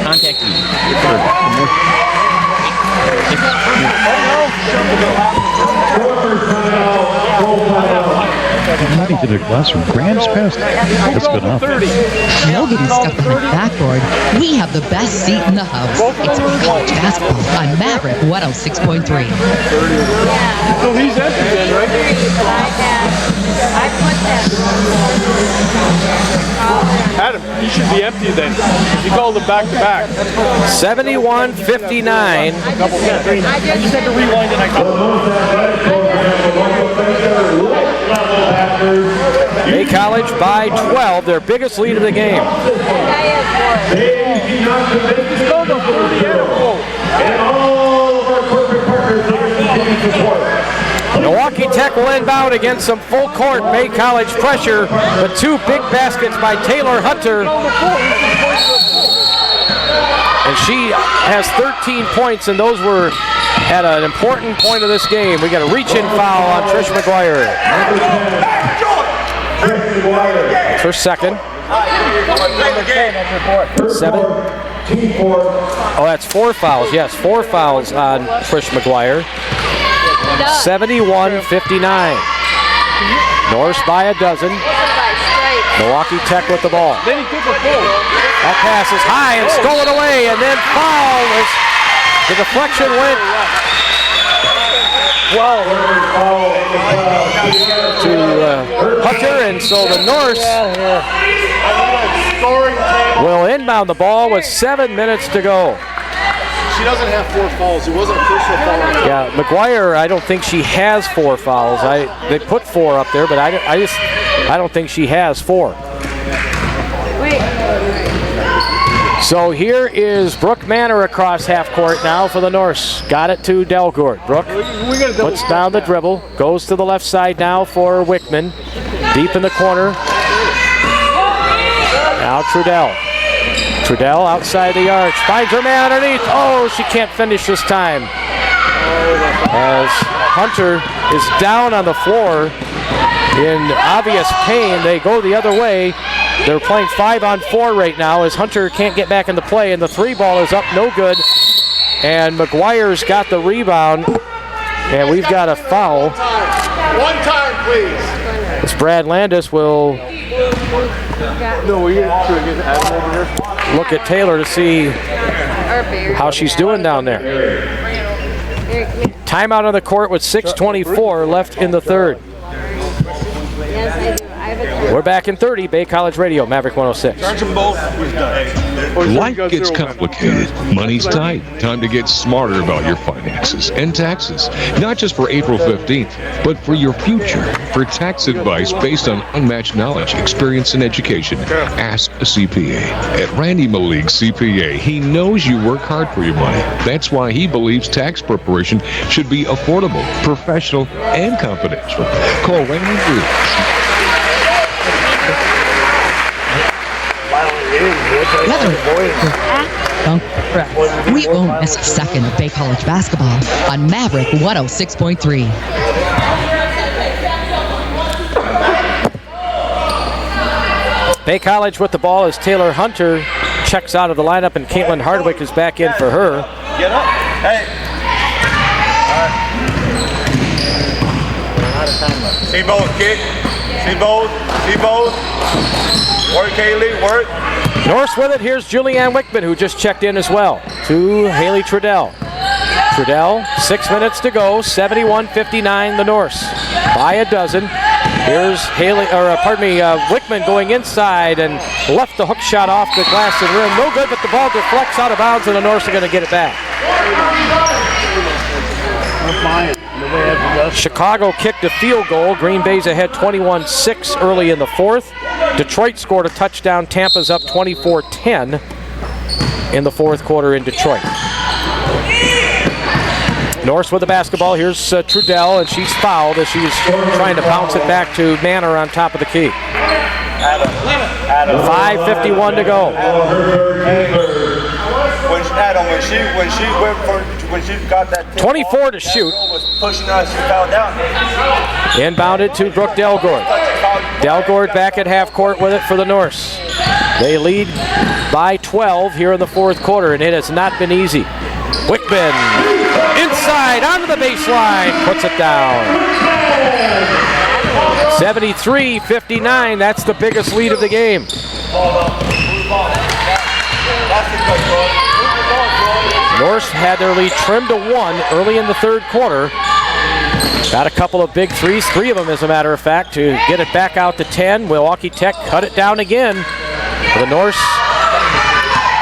contact me for more. Heading to the classroom. Graham's past. That's good enough. Nobody's got the backboard. We have the best seat in the house. It's college basketball on Maverick 106.3. So he's empty then, right? Adam, he should be empty then. He called him back to back. 71-59. You said to rewind and I Bay College by 12, their biggest lead of the game. Milwaukee Tech will inbound against some full court Bay College pressure, but 2 big baskets by Taylor Hunter. And she has 13 points, and those were at an important point of this game. We got a reach-in foul on Trish McGuire. That's her second. 7. Oh, that's 4 fouls. Yes, 4 fouls on Trish McGuire. 71-59. Norse by a dozen. Milwaukee Tech with the ball. That pass is high and stolen away, and then foul as the deflection went to Hunter, and so the Norse will inbound the ball with 7 minutes to go. She doesn't have 4 fouls. It wasn't a personal foul. Yeah, McGuire, I don't think she has 4 fouls. They put 4 up there, but I don't think she has 4. So here is Brooke Manor across half court now for the Norse. Got it to Delgourt. Brooke puts down the dribble, goes to the left side now for Wickman. Deep in the corner. Now Trudell. Trudell outside the arch. Finds her man underneath. Oh, she can't finish this time. As Hunter is down on the floor in obvious pain. They go the other way. They're playing 5-on-4 right now as Hunter can't get back into play, and the 3 ball is up, no good. And McGuire's got the rebound, and we've got a foul. 1 time, please. As Brad Landis will look at Taylor to see how she's doing down there. Timeout on the court with 6:24 left in the third. We're back in 30, Bay College Radio, Maverick 106. Charge them both. Life gets complicated. Money's tight. Time to get smarter about your finances and taxes. Not just for April 15th, but for your future. For tax advice based on unmatched knowledge, experience, and education, ask a CPA. At Randy Malik CPA, he knows you work hard for your money. That's why he believes tax preparation should be affordable, professional, and confidential. Call Randy Malik. We won't miss a second of Bay College basketball on Maverick 106.3. Bay College with the ball as Taylor Hunter checks out of the lineup, and Caitlin Hardwick is back in for her. Get up. Hey. All right. See both, kid. See both. See both. Work, Kaylee. Work. Norse with it. Here's Julianne Wickman, who just checked in as well, to Haley Trudell. Trudell, 6 minutes to go, 71-59 the Norse. By a dozen. Here's Wickman going inside and left the hook shot off the glass and rim. No good, but the ball deflects out of bounds, and the Norse are going to get it back. Chicago kicked a field goal. Green Bay's ahead 21-6 early in the fourth. Detroit scored a touchdown. Tampa's up 24-10 in the fourth quarter in Detroit. Norse with the basketball. Here's Trudell, and she's fouled as she's trying to bounce it back to Manor on top of the key. 5:51 to go. When she got that 24 to shoot. Was pushing us, she fell down. Inbounded to Brooke Delgord. Delgord back at half court with it for the Norse. They lead by 12 here in the fourth quarter, and it has not been easy. Wickman inside onto the baseline, puts it down. 73-59, that's the biggest lead of the game. Norse had their lead trimmed to 1 early in the third quarter. Got a couple of big threes, 3 of them as a matter of fact, to get it back out to 10. Milwaukee Tech cut it down again. The Norse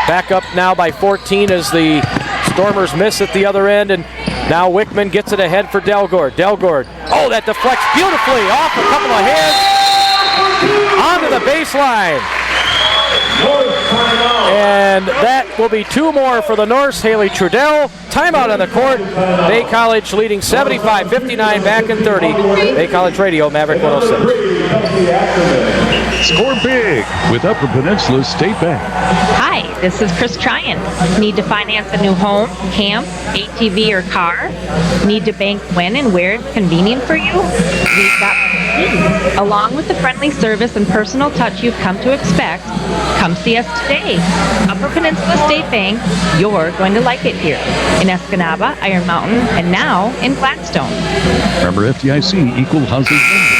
back up now by 14 as the Stormers miss at the other end, and now Wickman gets it ahead for Delgord. Delgord, oh, that deflects beautifully off a couple of hands onto the baseline. And that will be 2 more for the Norse. Haley Trudell, timeout on the court. Bay College leading 75-59, back in 30. Bay College Radio, Maverick 106. Score big with Upper Peninsula State Bank. Hi, this is Chris Tryon. Need to finance a new home, camp, ATV, or car? Need to bank when and where it's convenient for you? We've got along with the friendly service and personal touch you've come to expect. Come see us today. Upper Peninsula State Bank, you're going to like it here. In Escanaba, Iron Mountain, and now in Gladstone. Remember FDIC, equal housing lender.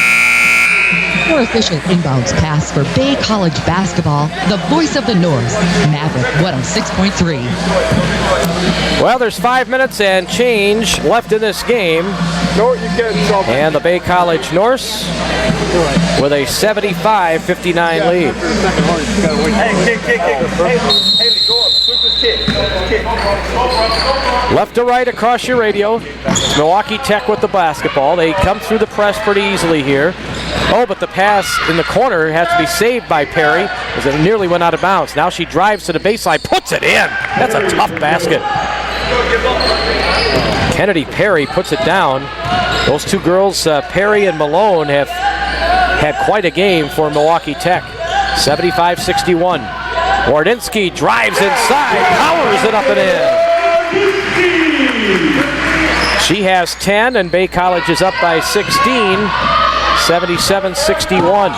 Your official inbounds pass for Bay College basketball, the voice of the North, Maverick 106.3. Well, there's 5 minutes and change left in this game. And the Bay College Norse with a 75-59 lead. Hey, kick. Hey, Haley, go up. Switch this kick. Left to right across your radio. Milwaukee Tech with the basketball. They come through the press pretty easily here. Oh, but the pass in the corner has to be saved by Perry as it nearly went out of bounds. Now she drives to the baseline, puts it in. That's a tough basket. Kennedy Perry puts it down. Those two girls, Perry and Malone, have had quite a game for Milwaukee Tech. 75-61. Wardinsky drives inside, powers it up and in. She has 10, and Bay College is up by 16, 77-61.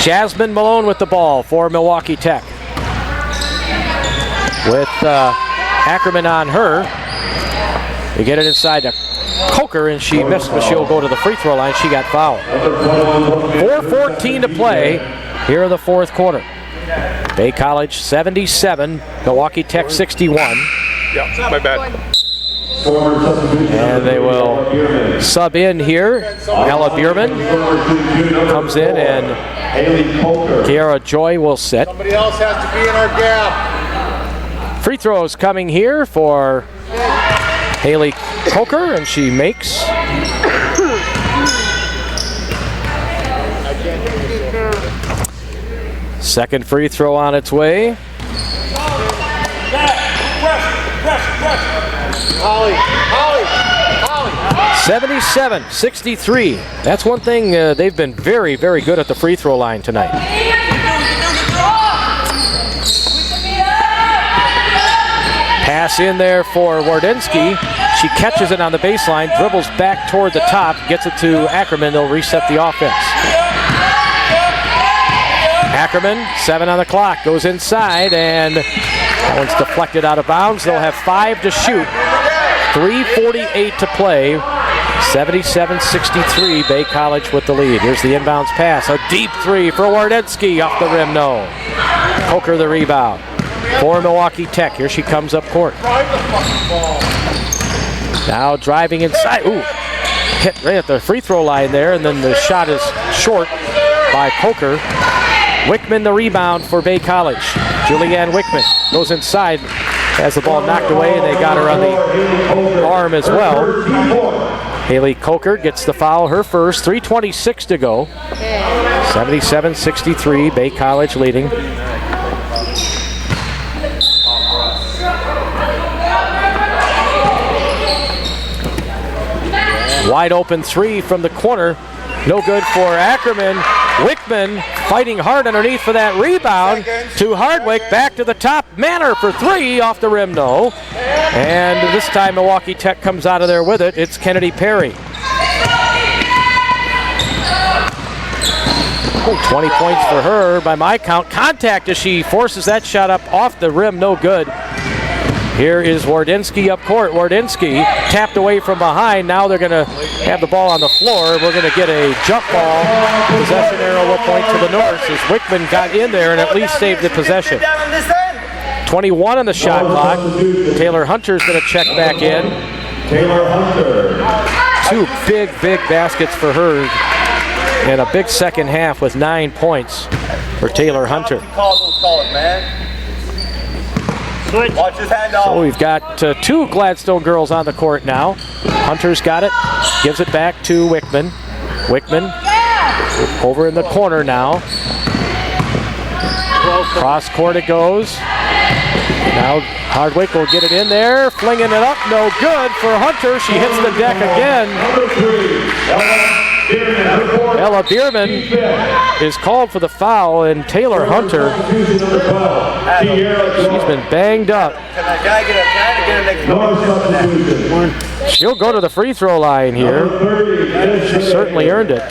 Jasmine Malone with the ball for Milwaukee Tech. With Ackerman on her. They get it inside to Coker, and she missed, but she'll go to the free throw line. She got fouled. 4:14 to play here in the fourth quarter. Bay College 77, Milwaukee Tech 61. Yeah, my bad. And they will sub in here. Ella Bierman comes in, and Kiara Joy will sit. Somebody else has to be in our gap. Free throws coming here for Haley Coker, and she makes. Second free throw on its way. 77-63. That's one thing, they've been very, very good at the free throw line tonight. Pass in there for Wardensky. She catches it on the baseline, dribbles back toward the top, gets it to Ackerman. They'll reset the offense. Ackerman, 7 on the clock, goes inside, and that one's deflected out of bounds. They'll have 5 to shoot. 3:48 to play. 77-63, Bay College with the lead. Here's the inbounds pass. A deep three for Wardensky, off the rim, no. Coker the rebound for Milwaukee Tech. Here she comes up court. Now driving inside. Ooh, hit right at the free throw line there, and then the shot is short by Coker. Wickman the rebound for Bay College. Julianne Wickman goes inside, has the ball knocked away, and they got her on the arm as well. Haley Coker gets the foul, her first. 3:26 to go. 77-63, Bay College leading. Wide open three from the corner. No good for Ackerman. Wickman fighting hard underneath for that rebound to Hardwick. Back to the top. Manor for three. Off the rim, no. And this time Milwaukee Tech comes out of there with it. It's Kennedy Perry. 20 points for her by my count. Contact as she forces that shot up off the rim. No good. Here is Wardensky up court. Wardensky tapped away from behind. Now they're going to have the ball on the floor. We're going to get a jump ball. Possession arrow will point to the north as Wickman got in there and at least saved the possession. 21 on the shot clock. Taylor Hunter's going to check back in. Taylor Hunter. 2 big baskets for her and a big second half with 9 points for Taylor Hunter. Call it, man. Watch his hand off. So we've got 2 Gladstone girls on the court now. Hunter's got it, gives it back to Wickman. Wickman over in the corner now. Cross court it goes. Now Hardwick will get it in there, flinging it up, no good for Hunter. She hits the deck again. Ella Bierman is called for the foul, and Taylor Hunter, she's been banged up. She'll go to the free throw line here. She certainly earned it.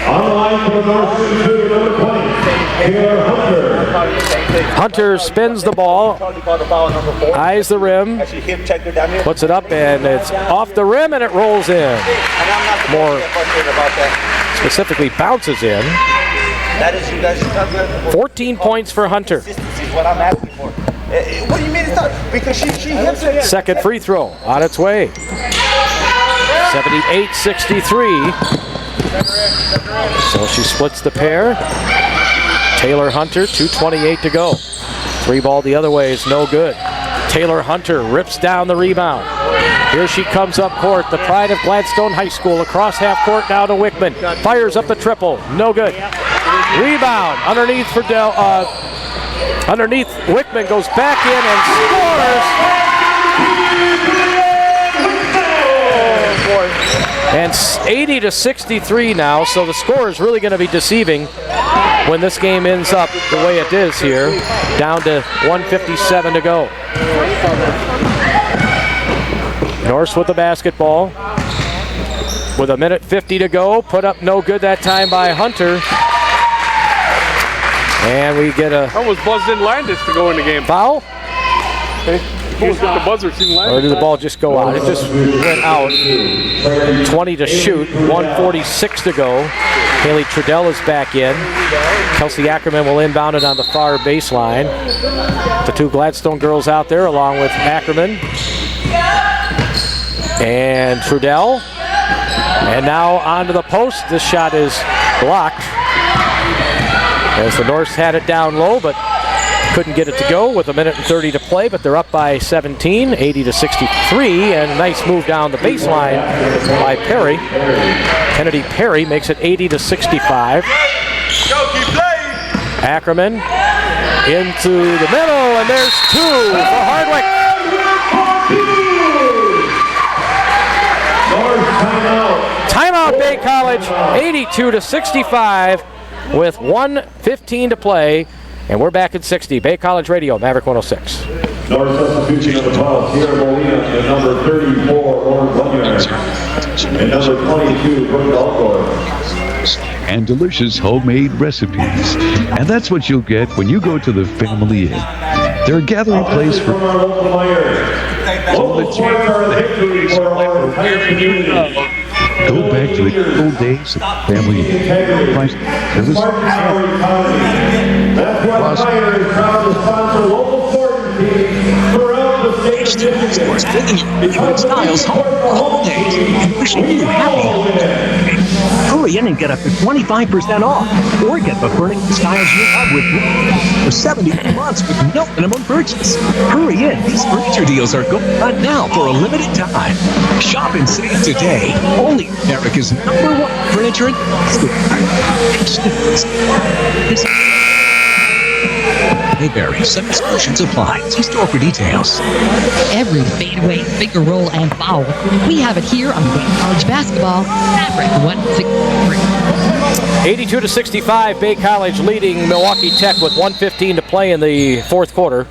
On the line for North Institute, number 20, Taylor Hunter. Hunter spins the ball, eyes the rim, puts it up, and it's off the rim, and it rolls in. More specifically, bounces in. 14 points for Hunter. What I'm asking for. What do you mean it's not? Because she hits it. Second free throw on its way. 78-63. So she splits the pair. Taylor Hunter, 2:28 to go. 3 ball the other way is no good. Taylor Hunter rips down the rebound. Here she comes up court, the pride of Gladstone High School. Across half court now to Wickman. Fires up the triple, no good. Rebound underneath for underneath. Wickman goes back in and scores. And 80-63 now, so the score is really going to be deceiving when this game ends up the way it is here, down to 1:57 to go. Norse with the basketball with 1:50 to go. Put up no good that time by Hunter. And we get a... Almost buzzed in Landis to go in the game. Foul? Okay. The buzzer seen Landis. Or did the ball just go out? It just went out. 20 to shoot, 1:46 to go. Haley Trudell is back in. Kelsey Ackerman will inbound it on the far baseline. The 2 Gladstone girls out there along with Ackerman. And Trudell. And now onto the post. This shot is blocked. As the Norse had it down low, but couldn't get it to go with 1:30 to play, but they're up by 17, 80-63, and a nice move down the baseline by Perry. Kennedy Perry makes it 80-65. Ackerman into the middle, and there's two for Hardwick. Timeout Bay College, 82-65 with 1:15 to play. And we're back at 60. Bay College Radio, Maverick 106. North substitution of the 12, Sierra Molina, and number 34, Lauren Bunyard. And number 22, Brooke Dalcourt. And delicious homemade recipes. And that's what you'll get when you go to the Family Inn. They're a gathering place for Local sports are a victory for our entire community. Go back to the good old days of Family Inn. Smart our economy. That's why Fire is proud to sponsor local sports teams throughout the state of Michigan. Favorite styles home for holidays and wishing you happy holidays. Hurry in and get up to 25% off, or get the furniture styles you love with for 72 months with no minimum purchase. Hurry in, these furniture deals are going on now for a limited time. Shop and save today. Only America's #1 furniture and may vary. Some exclusions apply. See store for details. Every fadeaway, finger roll, and foul. We have it here on Bay College Basketball. Maverick 163. 82-65, Bay College leading Milwaukee Tech with 1:15 to play in the fourth quarter.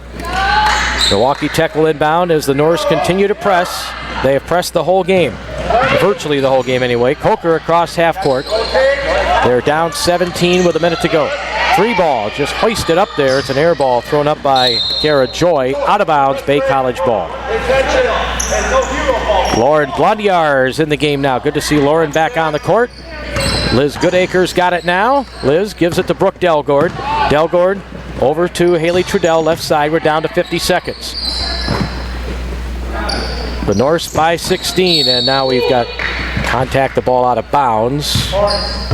Milwaukee Tech will inbound as the Norse continue to press. They have pressed the whole game. Virtually the whole game anyway. Coker across half court. They're down 17 with a minute to go. 3 ball, just hoisted up there. It's an air ball thrown up by Kara Joy. Out of bounds, Bay College ball. Lauren Blondiar's in the game now. Good to see Lauren back on the court. Liz Goodacre's got it now. Liz gives it to Brooke Delgord. Delgord over to Haley Trudell, left side. We're down to 50 seconds. The Norse by 16, and now we've got contact the ball out of bounds.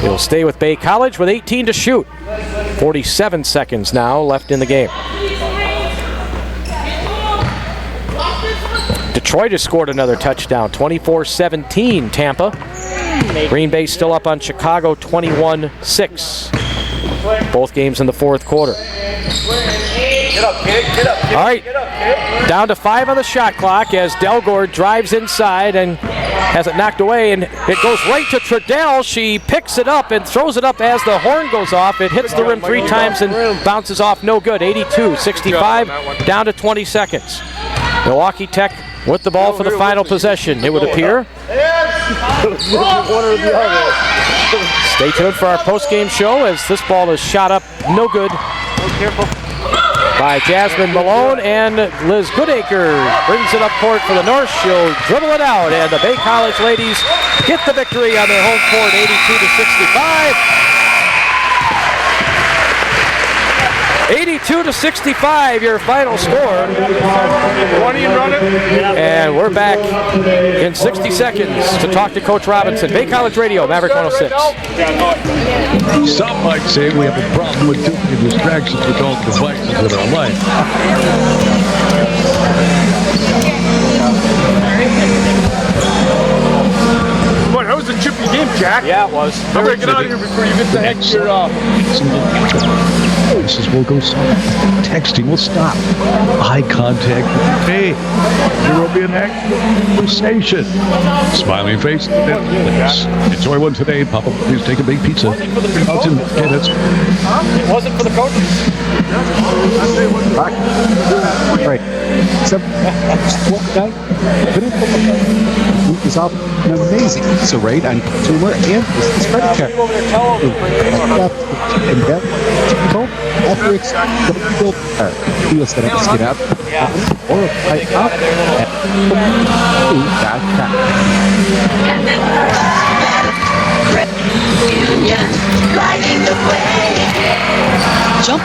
It'll stay with Bay College with 18 to shoot. 47 seconds now left in the game. Detroit has scored another touchdown, 24-17 Tampa. Green Bay still up on Chicago, 21-6. Both games in the fourth quarter. Get up, kid. Get up, kid. All right, Get up, kid. down to 5 on the shot clock as Delgord drives inside and has it knocked away, and it goes right to Trudell. She picks it up and throws it up as the horn goes off. It hits the rim 3 times and bounces off, no good. 82-65, down to 20 seconds. Milwaukee Tech with the ball for the final possession, it would appear. One or the other. Stay tuned for our post-game show as this ball is shot up, no good. By Jasmine Malone, and Liz Goodacre brings it up court for the North. She'll dribble it out, and the Bay College ladies get the victory on their home court, 82-65. 82-65, your final score. And we're back in 60 seconds to talk to Coach Robinson. Bay College Radio, Maverick 106. Some might say we have a problem with too many distractions with all the devices in our life. Boy, that was a chippy game, Jack. Yeah, it was. I'm going to get out of here before you get the heck your Voices will go silent. Texting will stop. Eye contact will be made. There will be an active conversation. Smiling face. Enjoy one today. Papa, please take a big pizza. It wasn't for the coaches. Right. So, what guy? Is off an amazing pizza rate on consumer and business credit card. After it's built you will set up a skin up or a pipe up at Jump,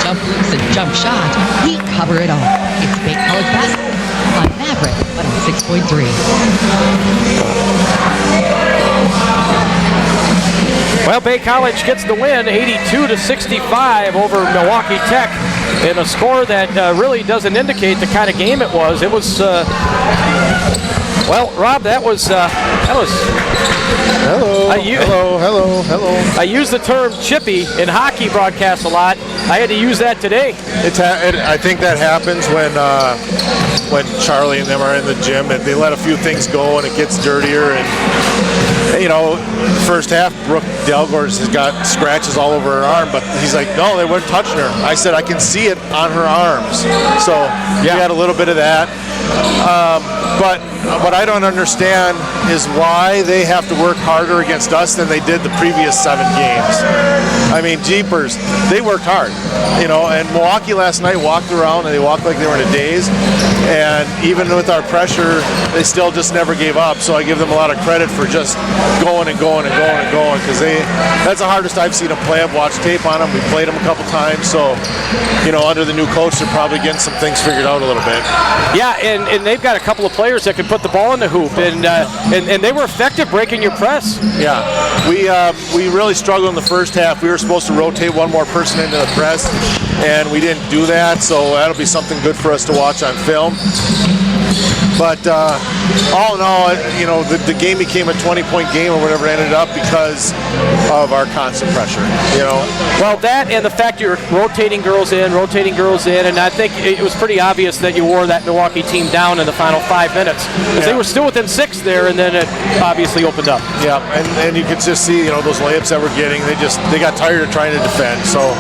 jump loops, and jump shot. We cover it all. It's Bay College Basketball on Maverick 106. 106.3. Well, Bay College gets the win, 82-65 over Milwaukee Tech, in a score that really doesn't indicate the kind of game it was. It was, well, Rob, that was. Hello. Hello. I use the term chippy in hockey broadcasts a lot. I had to use that today. I think that happens when Charlie and them are in the gym and they let a few things go and it gets dirtier. And first half, Brooke Delgors has got scratches all over her arm, but he's like, no, they weren't touching her. I said, I can see it on her arms. So we had a little bit of that. But what I don't understand is why they have to work harder against us than they did the previous 7 games. I mean, jeepers, they worked hard, and Milwaukee last night walked around and they walked like they were in a daze. And even with our pressure, they still just never gave up. So I give them a lot of credit for just going because that's the hardest I've seen them play. I've watched tape on them. We played them a couple times. So, under the new coach, they're probably getting some things figured out a little bit. Yeah, and they've got a couple of players that can put the ball in the hoop, and they were effective breaking your press. Yeah, we really struggled in the first half. We were supposed to rotate one more person into the press, and we didn't do that, so that'll be something good for us to watch on film. But all in all, the game became a 20-point game or whatever it ended up because of our constant pressure. Well, that and the fact you're rotating girls in, and I think it was pretty obvious that you wore that Milwaukee team down in the final 5 minutes because they were still within 6 there, and then it obviously opened up. Yeah, and you could just see those layups that we're getting. They got tired of trying to defend. So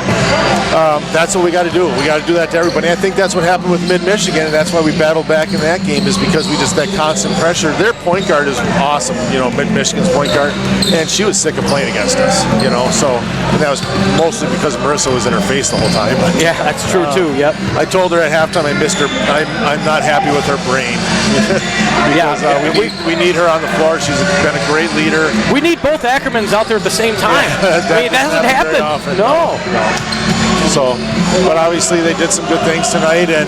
that's what we got to do. We got to do that to everybody. I think that's what happened with Mid-Michigan, and that's why we battled back in that game, is because we just that constant pressure. Their point guard is awesome, Mid-Michigan's point guard, and she was sick of playing against us, so and that was mostly because Marissa was in her face the whole time. Yeah, that's true too. Yep. I told her at halftime I missed her. I'm not happy with her brain because we need her on the floor. She's been a great leader. We need both Ackermans out there at the same time. That doesn't happen. No. So, but obviously they did some good things tonight, and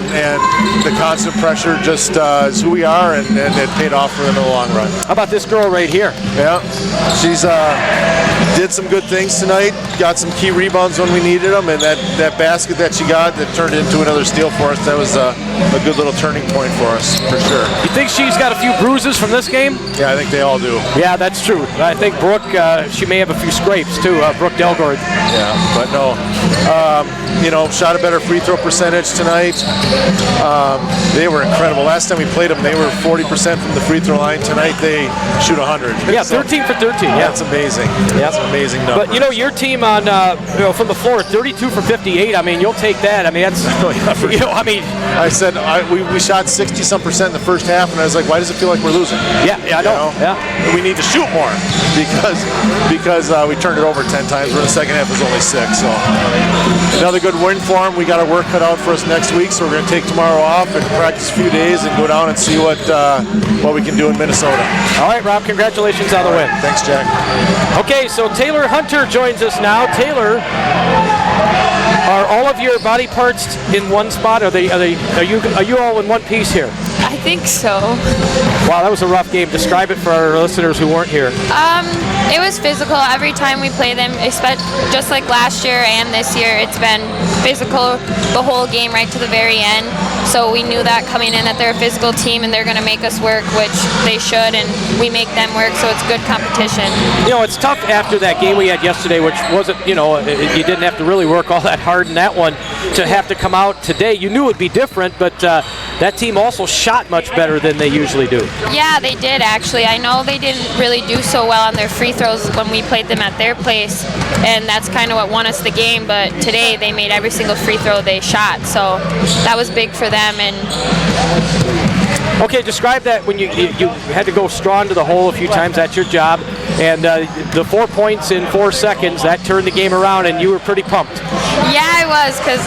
the constant pressure just is who we are, and it paid off for them in the long run. How about this girl right here? Yeah, she's did some good things tonight, got some key rebounds when we needed them, and that basket that she got that turned into another steal for us, that was a good little turning point for us, for sure. You think she's got a few bruises from this game? Yeah, I think they all do. Yeah, that's true. I think Brooke, she may have a few scrapes too, Brooke Delgord. Yeah, but no. Shot a better free throw percentage tonight. They were incredible. Last time we played them, they were 40% from the free throw line. Tonight they shoot 100. Yeah, 13 for 13. Yeah, that's amazing. Yeah, that's an amazing number. But your team on from the floor, 32 for 58. I mean, you'll take that. I mean, that's I said we shot 60-some% in the first half, and I was like, why does it feel like we're losing? Yeah, I know. Yeah, we need to shoot more because we turned it over 10 times. Where the second half was only 6. So another good win for them. We got our work cut out for us next week, so we're going to take tomorrow off and practice a few days and go down and see what we can do in Minnesota. All right, Rob, congratulations on the win. Thanks, Jack. Okay, so Taylor Hunter joins us now. Taylor, are all of your body parts in one spot? Are you all in one piece here? I think so. Wow, that was a rough game. Describe it for our listeners who weren't here. It was physical every time we play them, just like last year and this year. It's been physical the whole game right to the very end. So we knew that coming in that they're a physical team and they're going to make us work, which they should, and we make them work, so it's good competition. It's tough after that game we had yesterday, which wasn't, you didn't have to really work all that hard in that one, to have to come out today. You knew it would be different, but that team also shot much better than they usually do. Yeah, they did, actually. I know they didn't really do so well on their free throws when we played them at their place, and that's kind of what won us the game, but today they made every single free throw they shot, so that was big for them. And okay, describe that when you had to go straw into the hole a few times. That's your job. And the 4 points in 4 seconds, that turned the game around, and you were pretty pumped. Yeah, I was, because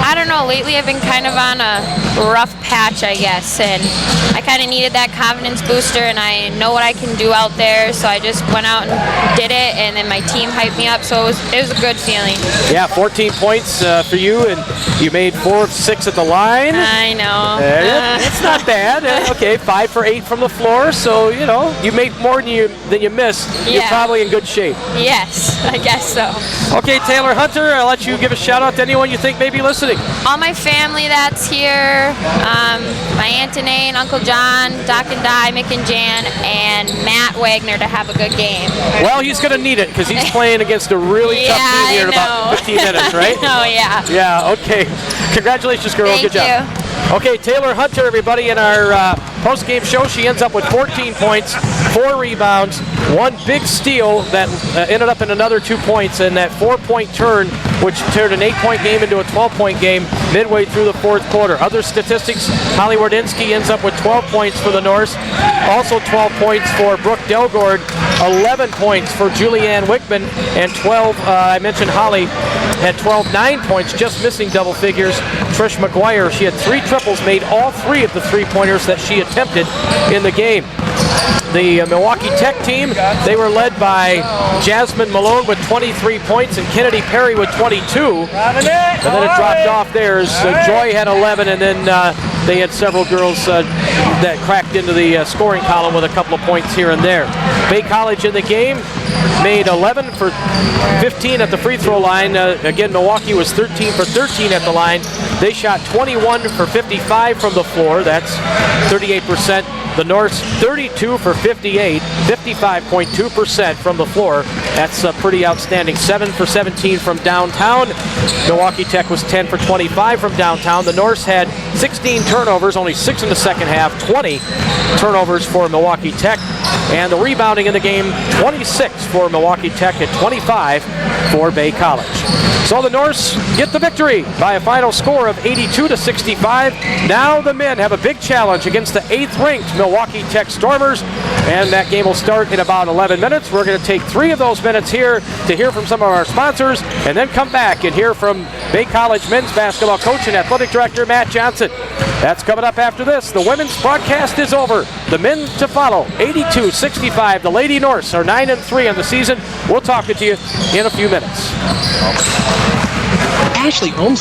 I don't know, lately I've been kind of on a rough patch, I guess, and I kind of needed that confidence booster, and I know what I can do out there, so I just went out and did it, and then my team hyped me up, so it was a good feeling. Yeah, 14 points for you, and you made 4 of 6 at the line. I know. It's not bad. Okay, 5 for 8 from the floor, so, you know, you made more than you missed. You're Yeah. probably in good shape. Yes, I guess so. Okay, Taylor Hunter, I'll let you give a shout out to anyone you think may be listening. All my family that's here, my Aunt Danae and Uncle John, Doc and Di, Mick and Jan, and Matt Wagner to have a good game. Well, he's going to need it because he's playing against a really tough team here in about 15 minutes, right? Oh, yeah. Yeah, okay. Congratulations, girl. Thank Good job. you. Okay, Taylor Hunter, everybody, in our post-game show. She ends up with 14 points, 4 rebounds, 1 big steal that ended up in another 2 points, and that 4-point turn, which turned an 8-point game into a 12-point game midway through the 4th quarter. Other statistics, Holly Wardinsky ends up with 12 points for the Norse, also 12 points for Brooke Delgord, 11 points for Julianne Wickman, and 12, I mentioned Holly had 9 points, just missing double figures. Trish McGuire, she had 3 triples, made all 3 of the 3-pointers that she attempted in the game. The Milwaukee Tech team, they were led by Jasmine Malone with 23 points and Kennedy Perry with 22. And then it dropped off there as Joy had 11, and then they had several girls that cracked into the scoring column with a couple of points here and there. Bay College in the game made 11 for 15 at the free throw line. Again, Milwaukee was 13 for 13 at the line. They shot 21 for 55 from the floor. That's 38%. The Norse 32 for 58, 55.2% from the floor. That's pretty outstanding. 7 for 17 from downtown. Milwaukee Tech was 10 for 25 from downtown. The Norse had 16 turnovers, only 6 in the second half, 20 turnovers for Milwaukee Tech. And the rebounding in the game, 26 for Milwaukee Tech and 25 for Bay College. So the Norse get the victory by a final score of 82-65. Now the men have a big challenge against the 8th-ranked Milwaukee Tech Stormers, and that game will start in about 11 minutes. We're going to take 3 of those minutes here to hear from some of our sponsors, and then come back and hear from Bay College men's basketball coach and athletic director Matt Johnson. That's coming up after this. The women's broadcast is over. The men to follow, 82-65. The Lady Norse are 9-3 on the season. We'll talk to you in a few minutes. Ashley Home